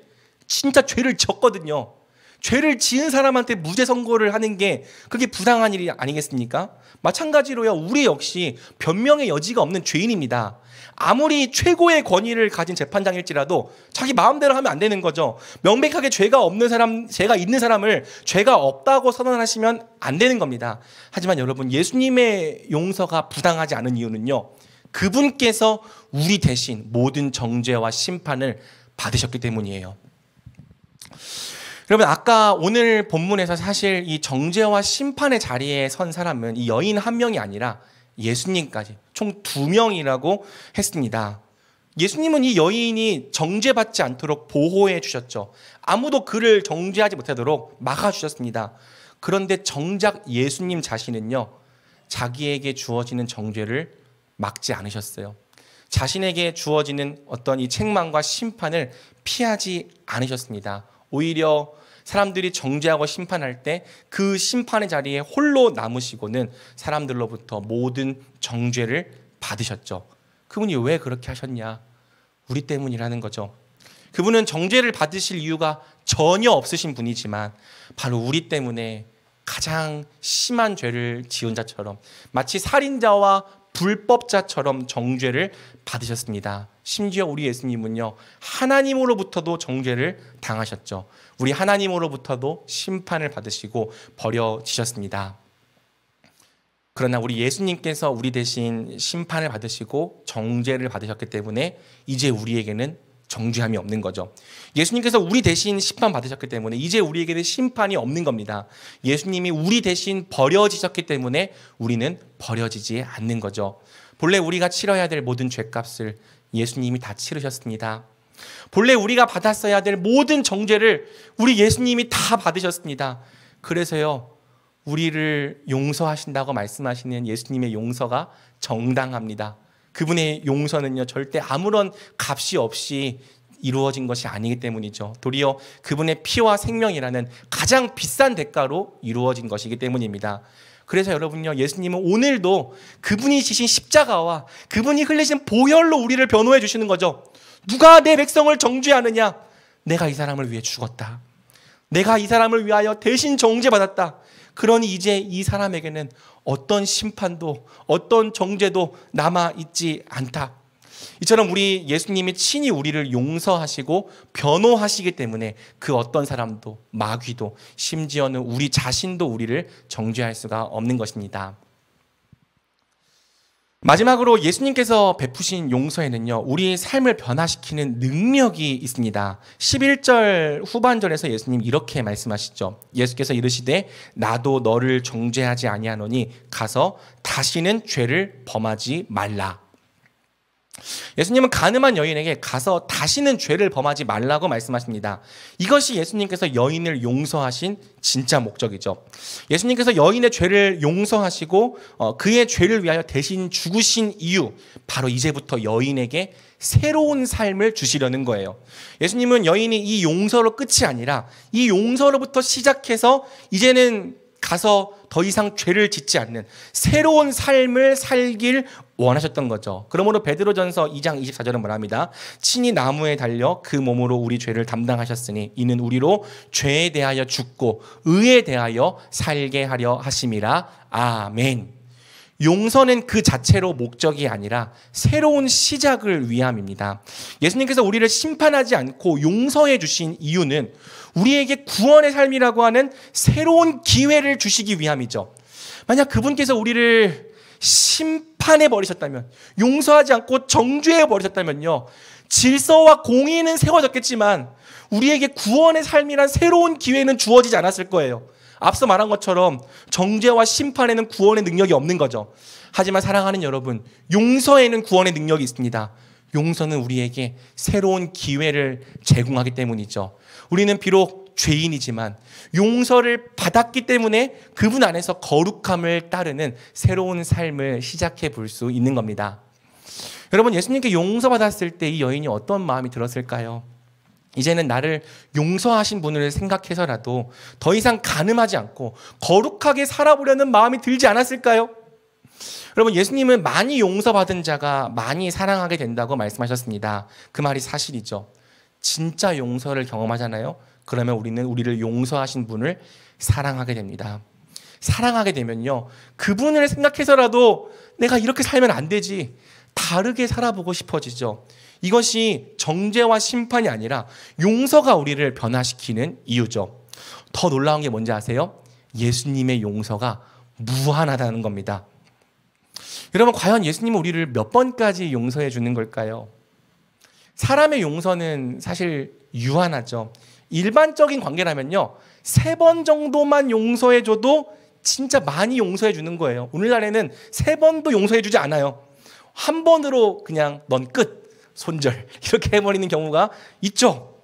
진짜 죄를 졌거든요. 죄를 지은 사람한테 무죄 선고를 하는 게 그게 부당한 일이 아니겠습니까? 마찬가지로요, 우리 역시 변명의 여지가 없는 죄인입니다. 아무리 최고의 권위를 가진 재판장일지라도 자기 마음대로 하면 안 되는 거죠. 명백하게 죄가 없는 사람, 죄가 있는 사람을 죄가 없다고 선언하시면 안 되는 겁니다. 하지만 여러분, 예수님의 용서가 부당하지 않은 이유는요, 그분께서 우리 대신 모든 정죄와 심판을 받으셨기 때문이에요. 여러분, 아까 오늘 본문에서 사실 이 정죄와 심판의 자리에 선 사람은 이 여인 한 명이 아니라 예수님까지 총 2명이라고 했습니다. 예수님은 이 여인이 정죄받지 않도록 보호해 주셨죠. 아무도 그를 정죄하지 못하도록 막아주셨습니다. 그런데 정작 예수님 자신은요, 자기에게 주어지는 정죄를 막지 않으셨어요. 자신에게 주어지는 어떤 이 책망과 심판을 피하지 않으셨습니다. 오히려 사람들이 정죄하고 심판할 때 그 심판의 자리에 홀로 남으시고는 사람들로부터 모든 정죄를 받으셨죠. 그분이 왜 그렇게 하셨냐? 우리 때문이라는 거죠. 그분은 정죄를 받으실 이유가 전혀 없으신 분이지만 바로 우리 때문에 가장 심한 죄를 지은 자처럼, 마치 살인자와 불법자처럼 정죄를 받으셨습니다. 심지어 우리 예수님은요, 하나님으로부터도 정죄를 당하셨죠. 우리 하나님으로부터도 심판을 받으시고 버려지셨습니다. 그러나 우리 예수님께서 우리 대신 심판을 받으시고 정죄를 받으셨기 때문에 이제 우리에게는 정죄함이 없는 거죠. 예수님께서 우리 대신 심판 받으셨기 때문에 이제 우리에게는 심판이 없는 겁니다. 예수님이 우리 대신 버려지셨기 때문에 우리는 버려지지 않는 거죠. 본래 우리가 치러야 될 모든 죄값을 예수님이 다 치르셨습니다. 본래 우리가 받았어야 될 모든 정죄를 우리 예수님이 다 받으셨습니다. 그래서요, 우리를 용서하신다고 말씀하시는 예수님의 용서가 정당합니다. 그분의 용서는요, 절대 아무런 값이 없이 이루어진 것이 아니기 때문이죠. 도리어 그분의 피와 생명이라는 가장 비싼 대가로 이루어진 것이기 때문입니다. 그래서 여러분요, 예수님은 오늘도 그분이 지신 십자가와 그분이 흘리신 보혈로 우리를 변호해 주시는 거죠. 누가 내 백성을 정죄하느냐? 내가 이 사람을 위해 죽었다. 내가 이 사람을 위하여 대신 정죄받았다. 그러니 이제 이 사람에게는 어떤 심판도 어떤 정죄도 남아있지 않다. 이처럼 우리 예수님이 친히 우리를 용서하시고 변호하시기 때문에 그 어떤 사람도, 마귀도, 심지어는 우리 자신도 우리를 정죄할 수가 없는 것입니다. 마지막으로 예수님께서 베푸신 용서에는요, 우리의 삶을 변화시키는 능력이 있습니다. 11절 후반절에서 예수님 이렇게 말씀하시죠. 예수께서 이르시되 나도 너를 정죄하지 아니하노니 가서 다시는 죄를 범하지 말라. 예수님은 가늠한 여인에게 가서 다시는 죄를 범하지 말라고 말씀하십니다. 이것이 예수님께서 여인을 용서하신 진짜 목적이죠. 예수님께서 여인의 죄를 용서하시고 그의 죄를 위하여 대신 죽으신 이유, 바로 이제부터 여인에게 새로운 삶을 주시려는 거예요. 예수님은 여인이 이 용서로 끝이 아니라 이 용서로부터 시작해서 이제는 가서 더 이상 죄를 짓지 않는 새로운 삶을 살길 원하셨던 거죠. 그러므로 베드로전서 2장 24절은 뭐랍니다. 친히 나무에 달려 그 몸으로 우리 죄를 담당하셨으니 이는 우리로 죄에 대하여 죽고 의에 대하여 살게 하려 하심이라. 아멘. 용서는 그 자체로 목적이 아니라 새로운 시작을 위함입니다. 예수님께서 우리를 심판하지 않고 용서해 주신 이유는 우리에게 구원의 삶이라고 하는 새로운 기회를 주시기 위함이죠. 만약 그분께서 우리를 심판해 버리셨다면, 용서하지 않고 정죄해 버리셨다면요, 질서와 공의는 세워졌겠지만 우리에게 구원의 삶이란 새로운 기회는 주어지지 않았을 거예요. 앞서 말한 것처럼 정죄와 심판에는 구원의 능력이 없는 거죠. 하지만 사랑하는 여러분, 용서에는 구원의 능력이 있습니다. 용서는 우리에게 새로운 기회를 제공하기 때문이죠. 우리는 비록 죄인이지만 용서를 받았기 때문에 그분 안에서 거룩함을 따르는 새로운 삶을 시작해 볼 수 있는 겁니다. 여러분, 예수님께 용서받았을 때 이 여인이 어떤 마음이 들었을까요? 이제는 나를 용서하신 분을 생각해서라도 더 이상 간음하지 않고 거룩하게 살아보려는 마음이 들지 않았을까요? 여러분, 예수님은 많이 용서받은 자가 많이 사랑하게 된다고 말씀하셨습니다. 그 말이 사실이죠. 진짜 용서를 경험하잖아요. 그러면 우리는 우리를 용서하신 분을 사랑하게 됩니다. 사랑하게 되면요, 그분을 생각해서라도 내가 이렇게 살면 안 되지, 다르게 살아보고 싶어지죠. 이것이 정죄와 심판이 아니라 용서가 우리를 변화시키는 이유죠. 더 놀라운 게 뭔지 아세요? 예수님의 용서가 무한하다는 겁니다. 여러분, 과연 예수님은 우리를 몇 번까지 용서해 주는 걸까요? 사람의 용서는 사실 유한하죠. 일반적인 관계라면요, 3번 정도만 용서해 줘도 진짜 많이 용서해 주는 거예요. 오늘날에는 3번도 용서해 주지 않아요. 한 번으로 그냥 넌 끝, 손절, 이렇게 해버리는 경우가 있죠.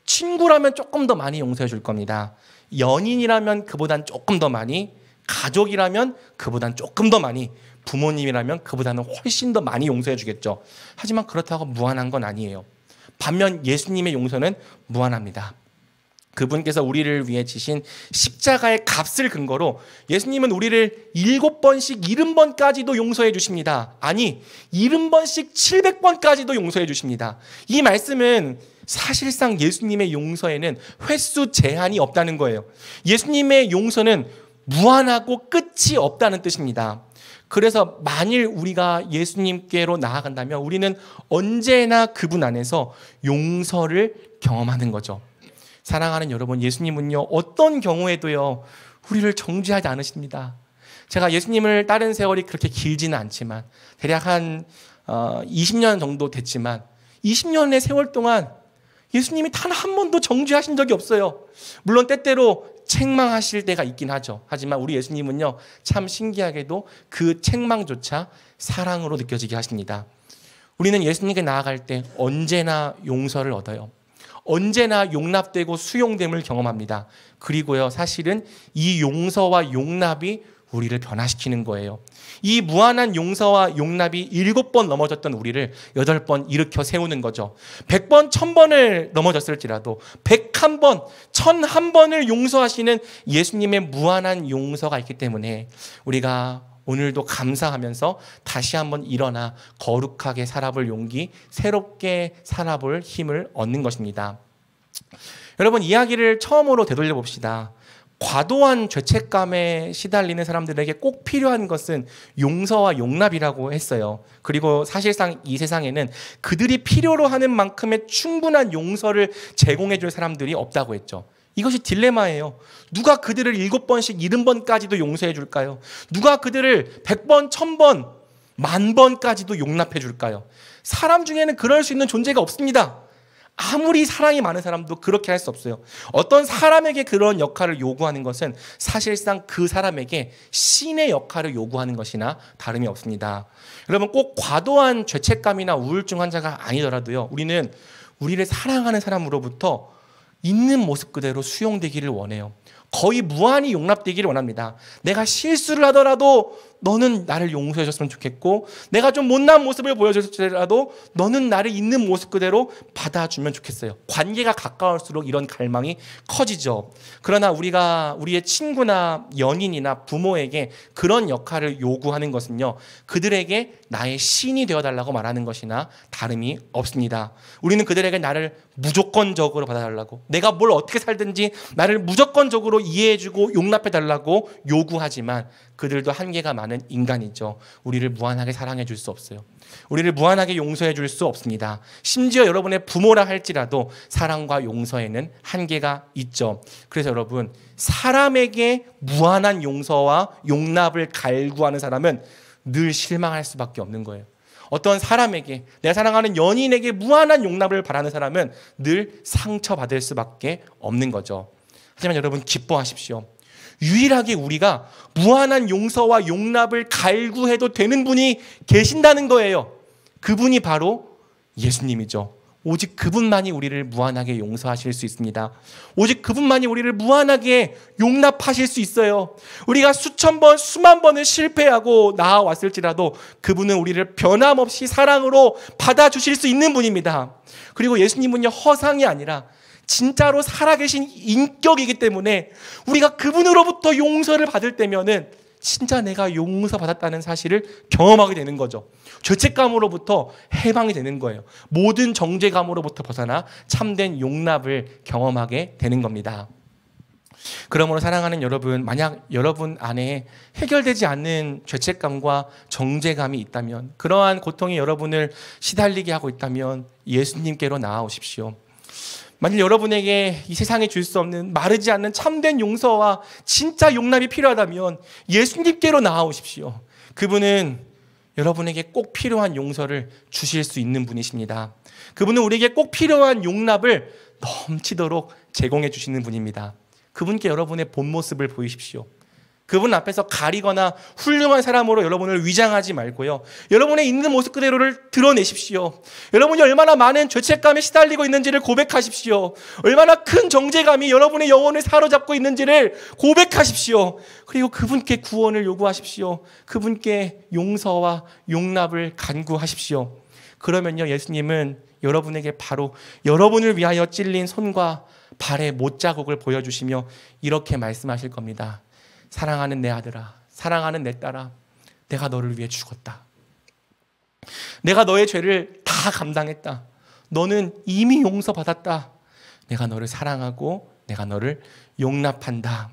친구라면 조금 더 많이 용서해 줄 겁니다. 연인이라면 그보단 조금 더 많이, 가족이라면 그보단 조금 더 많이, 부모님이라면 그보다는 훨씬 더 많이 용서해 주겠죠. 하지만 그렇다고 무한한 건 아니에요. 반면 예수님의 용서는 무한합니다. 그분께서 우리를 위해 지신 십자가의 값을 근거로 예수님은 우리를 7번씩 70번까지도 용서해 주십니다. 아니, 70번씩 700번까지도 용서해 주십니다. 이 말씀은 사실상 예수님의 용서에는 횟수 제한이 없다는 거예요. 예수님의 용서는 무한하고 끝이 없다는 뜻입니다. 그래서 만일 우리가 예수님께로 나아간다면 우리는 언제나 그분 안에서 용서를 경험하는 거죠. 사랑하는 여러분, 예수님은요, 어떤 경우에도요, 우리를 정죄하지 않으십니다. 제가 예수님을 따른 세월이 그렇게 길지는 않지만 대략 한 20년 정도 됐지만 20년의 세월 동안 예수님이 단 한 번도 정죄하신 적이 없어요. 물론 때때로 책망하실 때가 있긴 하죠. 하지만 우리 예수님은요, 참 신기하게도 그 책망조차 사랑으로 느껴지게 하십니다. 우리는 예수님께 나아갈 때 언제나 용서를 얻어요. 언제나 용납되고 수용됨을 경험합니다. 그리고요, 사실은 이 용서와 용납이 우리를 변화시키는 거예요. 이 무한한 용서와 용납이 7번 넘어졌던 우리를 8번 일으켜 세우는 거죠. 100번, 1000번을 넘어졌을지라도 101번, 1001번을 용서하시는 예수님의 무한한 용서가 있기 때문에 우리가 오늘도 감사하면서 다시 한번 일어나 거룩하게 살아볼 용기, 새롭게 살아볼 힘을 얻는 것입니다. 여러분, 이야기를 처음으로 되돌려 봅시다. 과도한 죄책감에 시달리는 사람들에게 꼭 필요한 것은 용서와 용납이라고 했어요. 그리고 사실상 이 세상에는 그들이 필요로 하는 만큼의 충분한 용서를 제공해 줄 사람들이 없다고 했죠. 이것이 딜레마예요. 누가 그들을 7번씩 70번까지도 용서해 줄까요? 누가 그들을 100번, 1000번, 10,000번까지도 용납해 줄까요? 사람 중에는 그럴 수 있는 존재가 없습니다. 아무리 사랑이 많은 사람도 그렇게 할 수 없어요. 어떤 사람에게 그런 역할을 요구하는 것은 사실상 그 사람에게 신의 역할을 요구하는 것이나 다름이 없습니다. 여러분, 꼭 과도한 죄책감이나 우울증 환자가 아니더라도요, 우리는 우리를 사랑하는 사람으로부터 있는 모습 그대로 수용되기를 원해요. 거의 무한히 용납되기를 원합니다. 내가 실수를 하더라도 너는 나를 용서해 줬으면 좋겠고, 내가 좀 못난 모습을 보여줬더라도 너는 나를 있는 모습 그대로 받아주면 좋겠어요. 관계가 가까울수록 이런 갈망이 커지죠. 그러나 우리가 우리의 친구나 연인이나 부모에게 그런 역할을 요구하는 것은요, 그들에게 나의 신이 되어달라고 말하는 것이나 다름이 없습니다. 우리는 그들에게 나를 무조건적으로 받아달라고, 내가 뭘 어떻게 살든지 나를 무조건적으로 이해해주고 용납해달라고 요구하지만 그들도 한계가 많은 인간이죠. 우리를 무한하게 사랑해 줄 수 없어요. 우리를 무한하게 용서해 줄 수 없습니다. 심지어 여러분의 부모라 할지라도 사랑과 용서에는 한계가 있죠. 그래서 여러분, 사람에게 무한한 용서와 용납을 갈구하는 사람은 늘 실망할 수밖에 없는 거예요. 어떤 사람에게, 내가 사랑하는 연인에게 무한한 용납을 바라는 사람은 늘 상처받을 수밖에 없는 거죠. 하지만 여러분, 기뻐하십시오. 유일하게 우리가 무한한 용서와 용납을 갈구해도 되는 분이 계신다는 거예요. 그분이 바로 예수님이죠. 오직 그분만이 우리를 무한하게 용서하실 수 있습니다. 오직 그분만이 우리를 무한하게 용납하실 수 있어요. 우리가 수천 번, 수만 번을 실패하고 나아왔을지라도 그분은 우리를 변함없이 사랑으로 받아주실 수 있는 분입니다. 그리고 예수님은요, 허상이 아니라 진짜로 살아계신 인격이기 때문에 우리가 그분으로부터 용서를 받을 때면은 진짜 내가 용서받았다는 사실을 경험하게 되는 거죠. 죄책감으로부터 해방이 되는 거예요. 모든 정죄감으로부터 벗어나 참된 용납을 경험하게 되는 겁니다. 그러므로 사랑하는 여러분, 만약 여러분 안에 해결되지 않는 죄책감과 정죄감이 있다면, 그러한 고통이 여러분을 시달리게 하고 있다면 예수님께로 나아오십시오. 만일 여러분에게 이 세상에 줄 수 없는 마르지 않는 참된 용서와 진짜 용납이 필요하다면 예수님께로 나아오십시오. 그분은 여러분에게 꼭 필요한 용서를 주실 수 있는 분이십니다. 그분은 우리에게 꼭 필요한 용납을 넘치도록 제공해 주시는 분입니다. 그분께 여러분의 본 모습을 보이십시오. 그분 앞에서 가리거나 훌륭한 사람으로 여러분을 위장하지 말고요, 여러분의 있는 모습 그대로를 드러내십시오. 여러분이 얼마나 많은 죄책감에 시달리고 있는지를 고백하십시오. 얼마나 큰 정죄감이 여러분의 영혼을 사로잡고 있는지를 고백하십시오. 그리고 그분께 구원을 요구하십시오. 그분께 용서와 용납을 간구하십시오. 그러면요, 예수님은 여러분에게 바로 여러분을 위하여 찔린 손과 발의 못자국을 보여주시며 이렇게 말씀하실 겁니다. 사랑하는 내 아들아, 사랑하는 내 딸아, 내가 너를 위해 죽었다. 내가 너의 죄를 다 감당했다. 너는 이미 용서받았다. 내가 너를 사랑하고 내가 너를 용납한다.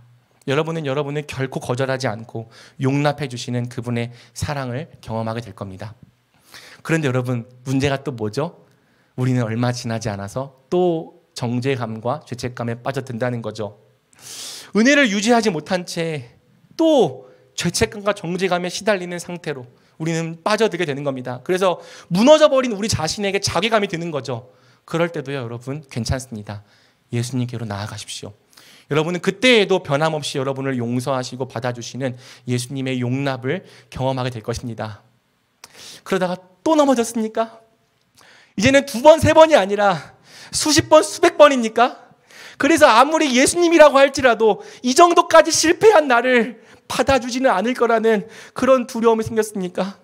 여러분은 여러분을 결코 거절하지 않고 용납해 주시는 그분의 사랑을 경험하게 될 겁니다. 그런데 여러분, 문제가 또 뭐죠? 우리는 얼마 지나지 않아서 또 정죄감과 죄책감에 빠져든다는 거죠. 은혜를 유지하지 못한 채 또 죄책감과 정죄감에 시달리는 상태로 우리는 빠져들게 되는 겁니다. 그래서 무너져버린 우리 자신에게 자괴감이 드는 거죠. 그럴 때도요, 여러분, 괜찮습니다. 예수님께로 나아가십시오. 여러분은 그때에도 변함없이 여러분을 용서하시고 받아주시는 예수님의 용납을 경험하게 될 것입니다. 그러다가 또 넘어졌습니까? 이제는 2번, 3번이 아니라 수십 번, 수백 번입니까? 그래서 아무리 예수님이라고 할지라도 이 정도까지 실패한 나를 받아주지는 않을 거라는 그런 두려움이 생겼습니까?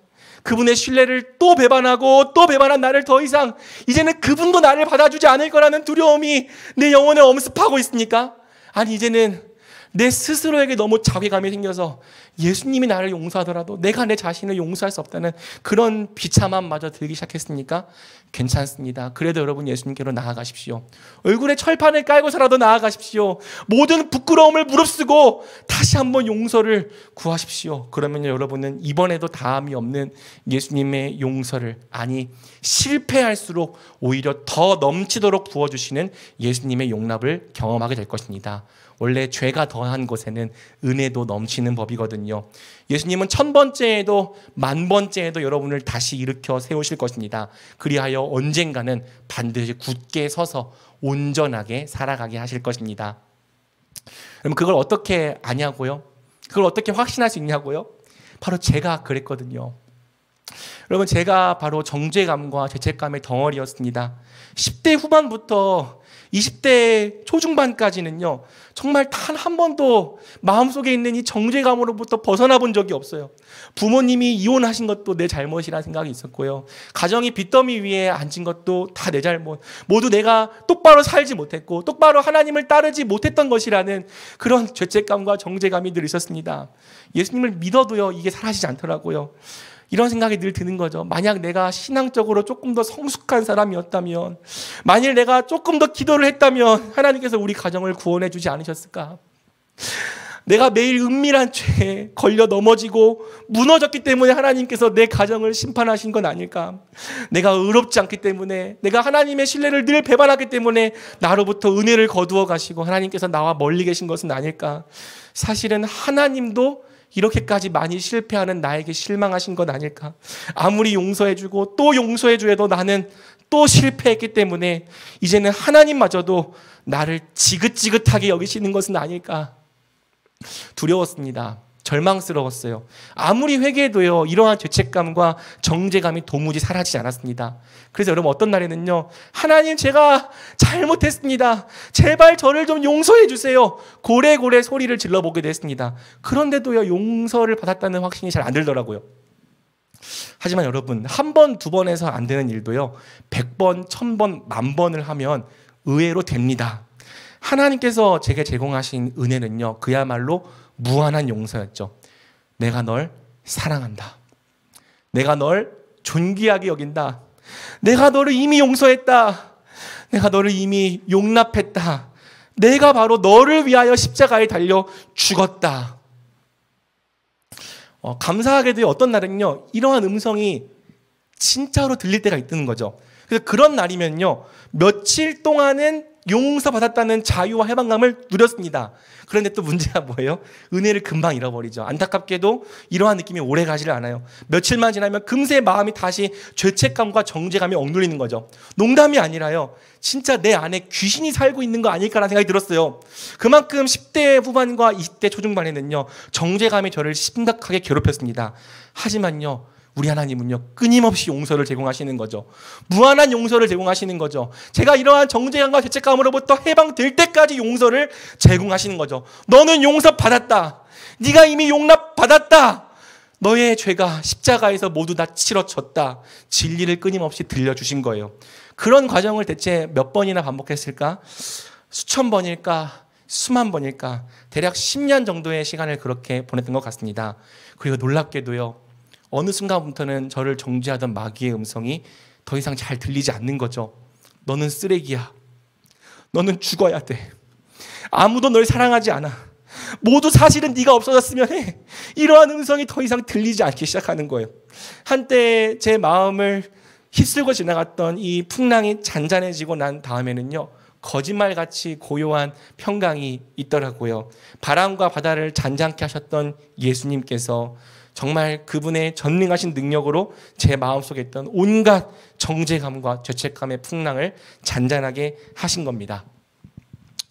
그분의 신뢰를 또 배반하고 또 배반한 나를 더 이상 이제는 그분도 나를 받아주지 않을 거라는 두려움이 내 영혼에 엄습하고 있습니까? 아니, 이제는 내 스스로에게 너무 자괴감이 생겨서 예수님이 나를 용서하더라도 내가 내 자신을 용서할 수 없다는 그런 비참함마저 들기 시작했습니까? 괜찮습니다. 그래도 여러분 예수님께로 나아가십시오. 얼굴에 철판을 깔고서라도 나아가십시오. 모든 부끄러움을 무릅쓰고 다시 한번 용서를 구하십시오. 그러면 여러분은 이번에도 다함이 없는 예수님의 용서를, 아니 실패할수록 오히려 더 넘치도록 부어주시는 예수님의 용납을 경험하게 될 것입니다. 원래 죄가 더한 곳에는 은혜도 넘치는 법이거든요. 예수님은 1000번째에도 10,000번째에도 여러분을 다시 일으켜 세우실 것입니다. 그리하여 언젠가는 반드시 굳게 서서 온전하게 살아가게 하실 것입니다. 그럼 그걸 어떻게 아냐고요? 그걸 어떻게 확신할 수 있냐고요? 바로 제가 그랬거든요. 여러분, 제가 바로 정죄감과 죄책감의 덩어리였습니다. 10대 후반부터 20대 초중반까지는요, 정말 단 한 번도 마음속에 있는 이 정죄감으로부터 벗어나 본 적이 없어요. 부모님이 이혼하신 것도 내 잘못이라는 생각이 있었고요. 가정이 빚더미 위에 앉은 것도 다 내 잘못. 모두 내가 똑바로 살지 못했고 똑바로 하나님을 따르지 못했던 것이라는 그런 죄책감과 정죄감이 늘 있었습니다. 예수님을 믿어도요, 이게 사라지지 않더라고요. 이런 생각이 늘 드는 거죠. 만약 내가 신앙적으로 조금 더 성숙한 사람이었다면, 만일 내가 조금 더 기도를 했다면 하나님께서 우리 가정을 구원해 주지 않으셨을까? 내가 매일 은밀한 죄에 걸려 넘어지고 무너졌기 때문에 하나님께서 내 가정을 심판하신 건 아닐까? 내가 의롭지 않기 때문에, 내가 하나님의 신뢰를 늘 배반하기 때문에 나로부터 은혜를 거두어 가시고 하나님께서 나와 멀리 계신 것은 아닐까? 사실은 하나님도 이렇게까지 많이 실패하는 나에게 실망하신 건 아닐까? 아무리 용서해주고 또 용서해줘도 나는 또 실패했기 때문에 이제는 하나님마저도 나를 지긋지긋하게 여기시는 것은 아닐까? 두려웠습니다. 절망스러웠어요. 아무리 회개해도요, 이러한 죄책감과 정죄감이 도무지 사라지지 않았습니다. 그래서 여러분, 어떤 날에는요, 하나님, 제가 잘못했습니다. 제발 저를 좀 용서해 주세요. 고래고래 소리를 질러보게 됐습니다. 그런데도요, 용서를 받았다는 확신이 잘 안 들더라고요. 하지만 여러분, 한 번, 두 번에서 안 되는 일도요, 100번, 1000번, 10,000번을 하면 의외로 됩니다. 하나님께서 제게 제공하신 은혜는요, 그야말로 무한한 용서였죠. 내가 널 사랑한다. 내가 널 존귀하게 여긴다. 내가 너를 이미 용서했다. 내가 너를 이미 용납했다. 내가 바로 너를 위하여 십자가에 달려 죽었다. 감사하게도 어떤 날은요, 이러한 음성이 진짜로 들릴 때가 있는 거죠. 그래서 그런 날이면요, 며칠 동안은 용서받았다는 자유와 해방감을 누렸습니다. 그런데 또 문제가 뭐예요? 은혜를 금방 잃어버리죠. 안타깝게도 이러한 느낌이 오래 가지를 않아요. 며칠만 지나면 금세 마음이 다시 죄책감과 정죄감이 억눌리는 거죠. 농담이 아니라요, 진짜 내 안에 귀신이 살고 있는 거 아닐까라는 생각이 들었어요. 그만큼 10대 후반과 20대 초중반에는요, 정죄감이 저를 심각하게 괴롭혔습니다. 하지만요, 우리 하나님은요, 끊임없이 용서를 제공하시는 거죠. 무한한 용서를 제공하시는 거죠. 제가 이러한 정죄감과 죄책감으로부터 해방될 때까지 용서를 제공하시는 거죠. 너는 용서받았다. 네가 이미 용납받았다. 너의 죄가 십자가에서 모두 다 치러졌다. 진리를 끊임없이 들려주신 거예요. 그런 과정을 대체 몇 번이나 반복했을까? 수천 번일까? 수만 번일까? 대략 10년 정도의 시간을 그렇게 보냈던 것 같습니다. 그리고 놀랍게도요, 어느 순간부터는 저를 정죄하던 마귀의 음성이 더 이상 잘 들리지 않는 거죠. 너는 쓰레기야. 너는 죽어야 돼. 아무도 널 사랑하지 않아. 모두 사실은 네가 없어졌으면 해. 이러한 음성이 더 이상 들리지 않기 시작하는 거예요. 한때 제 마음을 휩쓸고 지나갔던 이 풍랑이 잔잔해지고 난 다음에는요, 거짓말같이 고요한 평강이 있더라고요. 바람과 바다를 잔잔케 하셨던 예수님께서 정말 그분의 전능하신 능력으로 제 마음속에 있던 온갖 정죄감과 죄책감의 풍랑을 잔잔하게 하신 겁니다.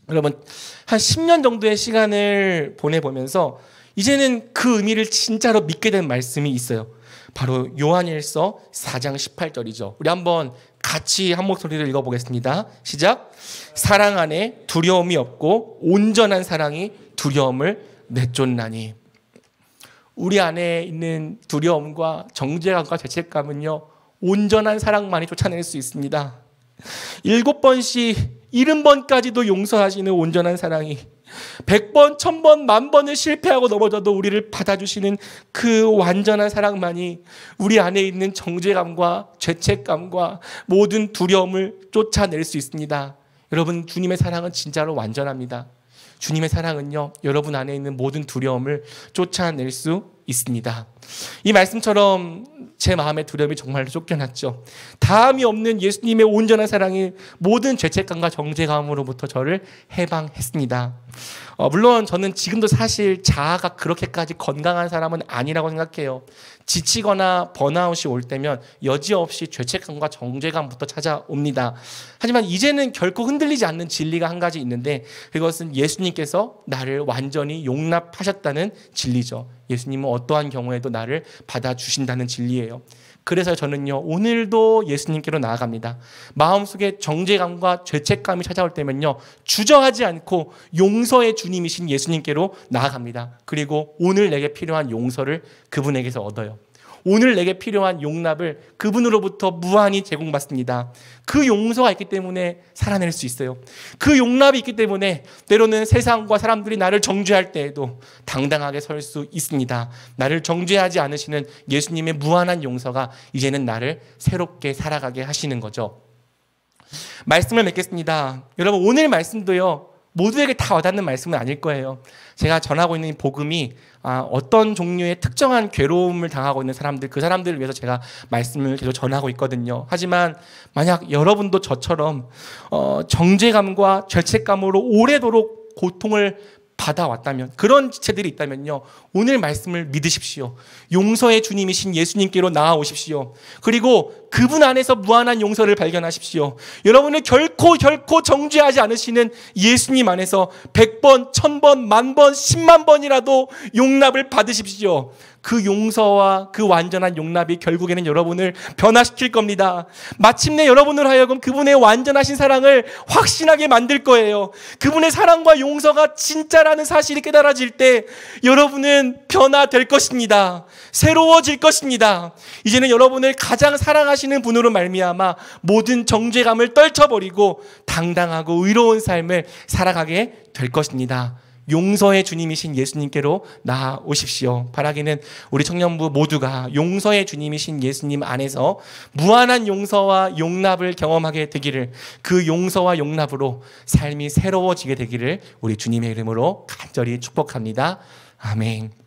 여러분, 한 10년 정도의 시간을 보내보면서 이제는 그 의미를 진짜로 믿게 된 말씀이 있어요. 바로 요한일서 4장 18절이죠. 우리 한번 같이 한 목소리로 읽어보겠습니다. 시작. 사랑 안에 두려움이 없고 온전한 사랑이 두려움을 내쫓나니. 우리 안에 있는 두려움과 정죄감과 죄책감은요, 온전한 사랑만이 쫓아낼 수 있습니다. 7번씩 70번까지도 용서하시는 온전한 사랑이 100번, 1000번, 10,000번을 실패하고 넘어져도 우리를 받아주시는 그 완전한 사랑만이 우리 안에 있는 정죄감과 죄책감과 모든 두려움을 쫓아낼 수 있습니다. 여러분, 주님의 사랑은 진짜로 완전합니다. 주님의 사랑은요, 여러분 안에 있는 모든 두려움을 쫓아낼 수 있습니다. 이 말씀처럼 제 마음의 두려움이 정말로 쫓겨났죠. 다함이 없는 예수님의 온전한 사랑이 모든 죄책감과 정죄감으로부터 저를 해방했습니다. 물론 저는 지금도 사실 자아가 그렇게까지 건강한 사람은 아니라고 생각해요. 지치거나 번아웃이 올 때면 여지없이 죄책감과 정죄감부터 찾아옵니다. 하지만 이제는 결코 흔들리지 않는 진리가 한 가지 있는데, 그것은 예수님께서 나를 완전히 용납하셨다는 진리죠. 예수님은 어떠한 경우에도 나를 받아주신다는 진리예요. 그래서 저는요, 오늘도 예수님께로 나아갑니다. 마음속에 정죄감과 죄책감이 찾아올 때면요, 주저하지 않고 용서의 주님이신 예수님께로 나아갑니다. 그리고 오늘 내게 필요한 용서를 그분에게서 얻어요. 오늘 내게 필요한 용납을 그분으로부터 무한히 제공받습니다. 그 용서가 있기 때문에 살아낼 수 있어요. 그 용납이 있기 때문에 때로는 세상과 사람들이 나를 정죄할 때에도 당당하게 설 수 있습니다. 나를 정죄하지 않으시는 예수님의 무한한 용서가 이제는 나를 새롭게 살아가게 하시는 거죠. 말씀을 맺겠습니다. 여러분, 오늘 말씀도요, 모두에게 다 와닿는 말씀은 아닐 거예요. 제가 전하고 있는 복음이 어떤 종류의 특정한 괴로움을 당하고 있는 사람들, 그 사람들을 위해서 제가 말씀을 계속 전하고 있거든요. 하지만 만약 여러분도 저처럼 정죄감과 죄책감으로 오래도록 고통을 받아왔다면, 그런 지체들이 있다면요, 오늘 말씀을 믿으십시오. 용서의 주님이신 예수님께로 나아오십시오. 그리고 그분 안에서 무한한 용서를 발견하십시오. 여러분을 결코 정죄하지 않으시는 예수님 안에서 100번, 1000번, 10,000번, 10만 번이라도 용납을 받으십시오. 그 용서와 그 완전한 용납이 결국에는 여러분을 변화시킬 겁니다. 마침내 여러분을 하여금 그분의 완전하신 사랑을 확신하게 만들 거예요. 그분의 사랑과 용서가 진짜라는 사실이 깨달아질 때 여러분은 변화될 것입니다. 새로워질 것입니다. 이제는 여러분을 가장 사랑하시는 분으로 말미암아 모든 정죄감을 떨쳐버리고 당당하고 의로운 삶을 살아가게 될 것입니다. 용서의 주님이신 예수님께로 나아오십시오. 바라기는 우리 청년부 모두가 용서의 주님이신 예수님 안에서 무한한 용서와 용납을 경험하게 되기를, 그 용서와 용납으로 삶이 새로워지게 되기를 우리 주님의 이름으로 간절히 축복합니다. 아멘.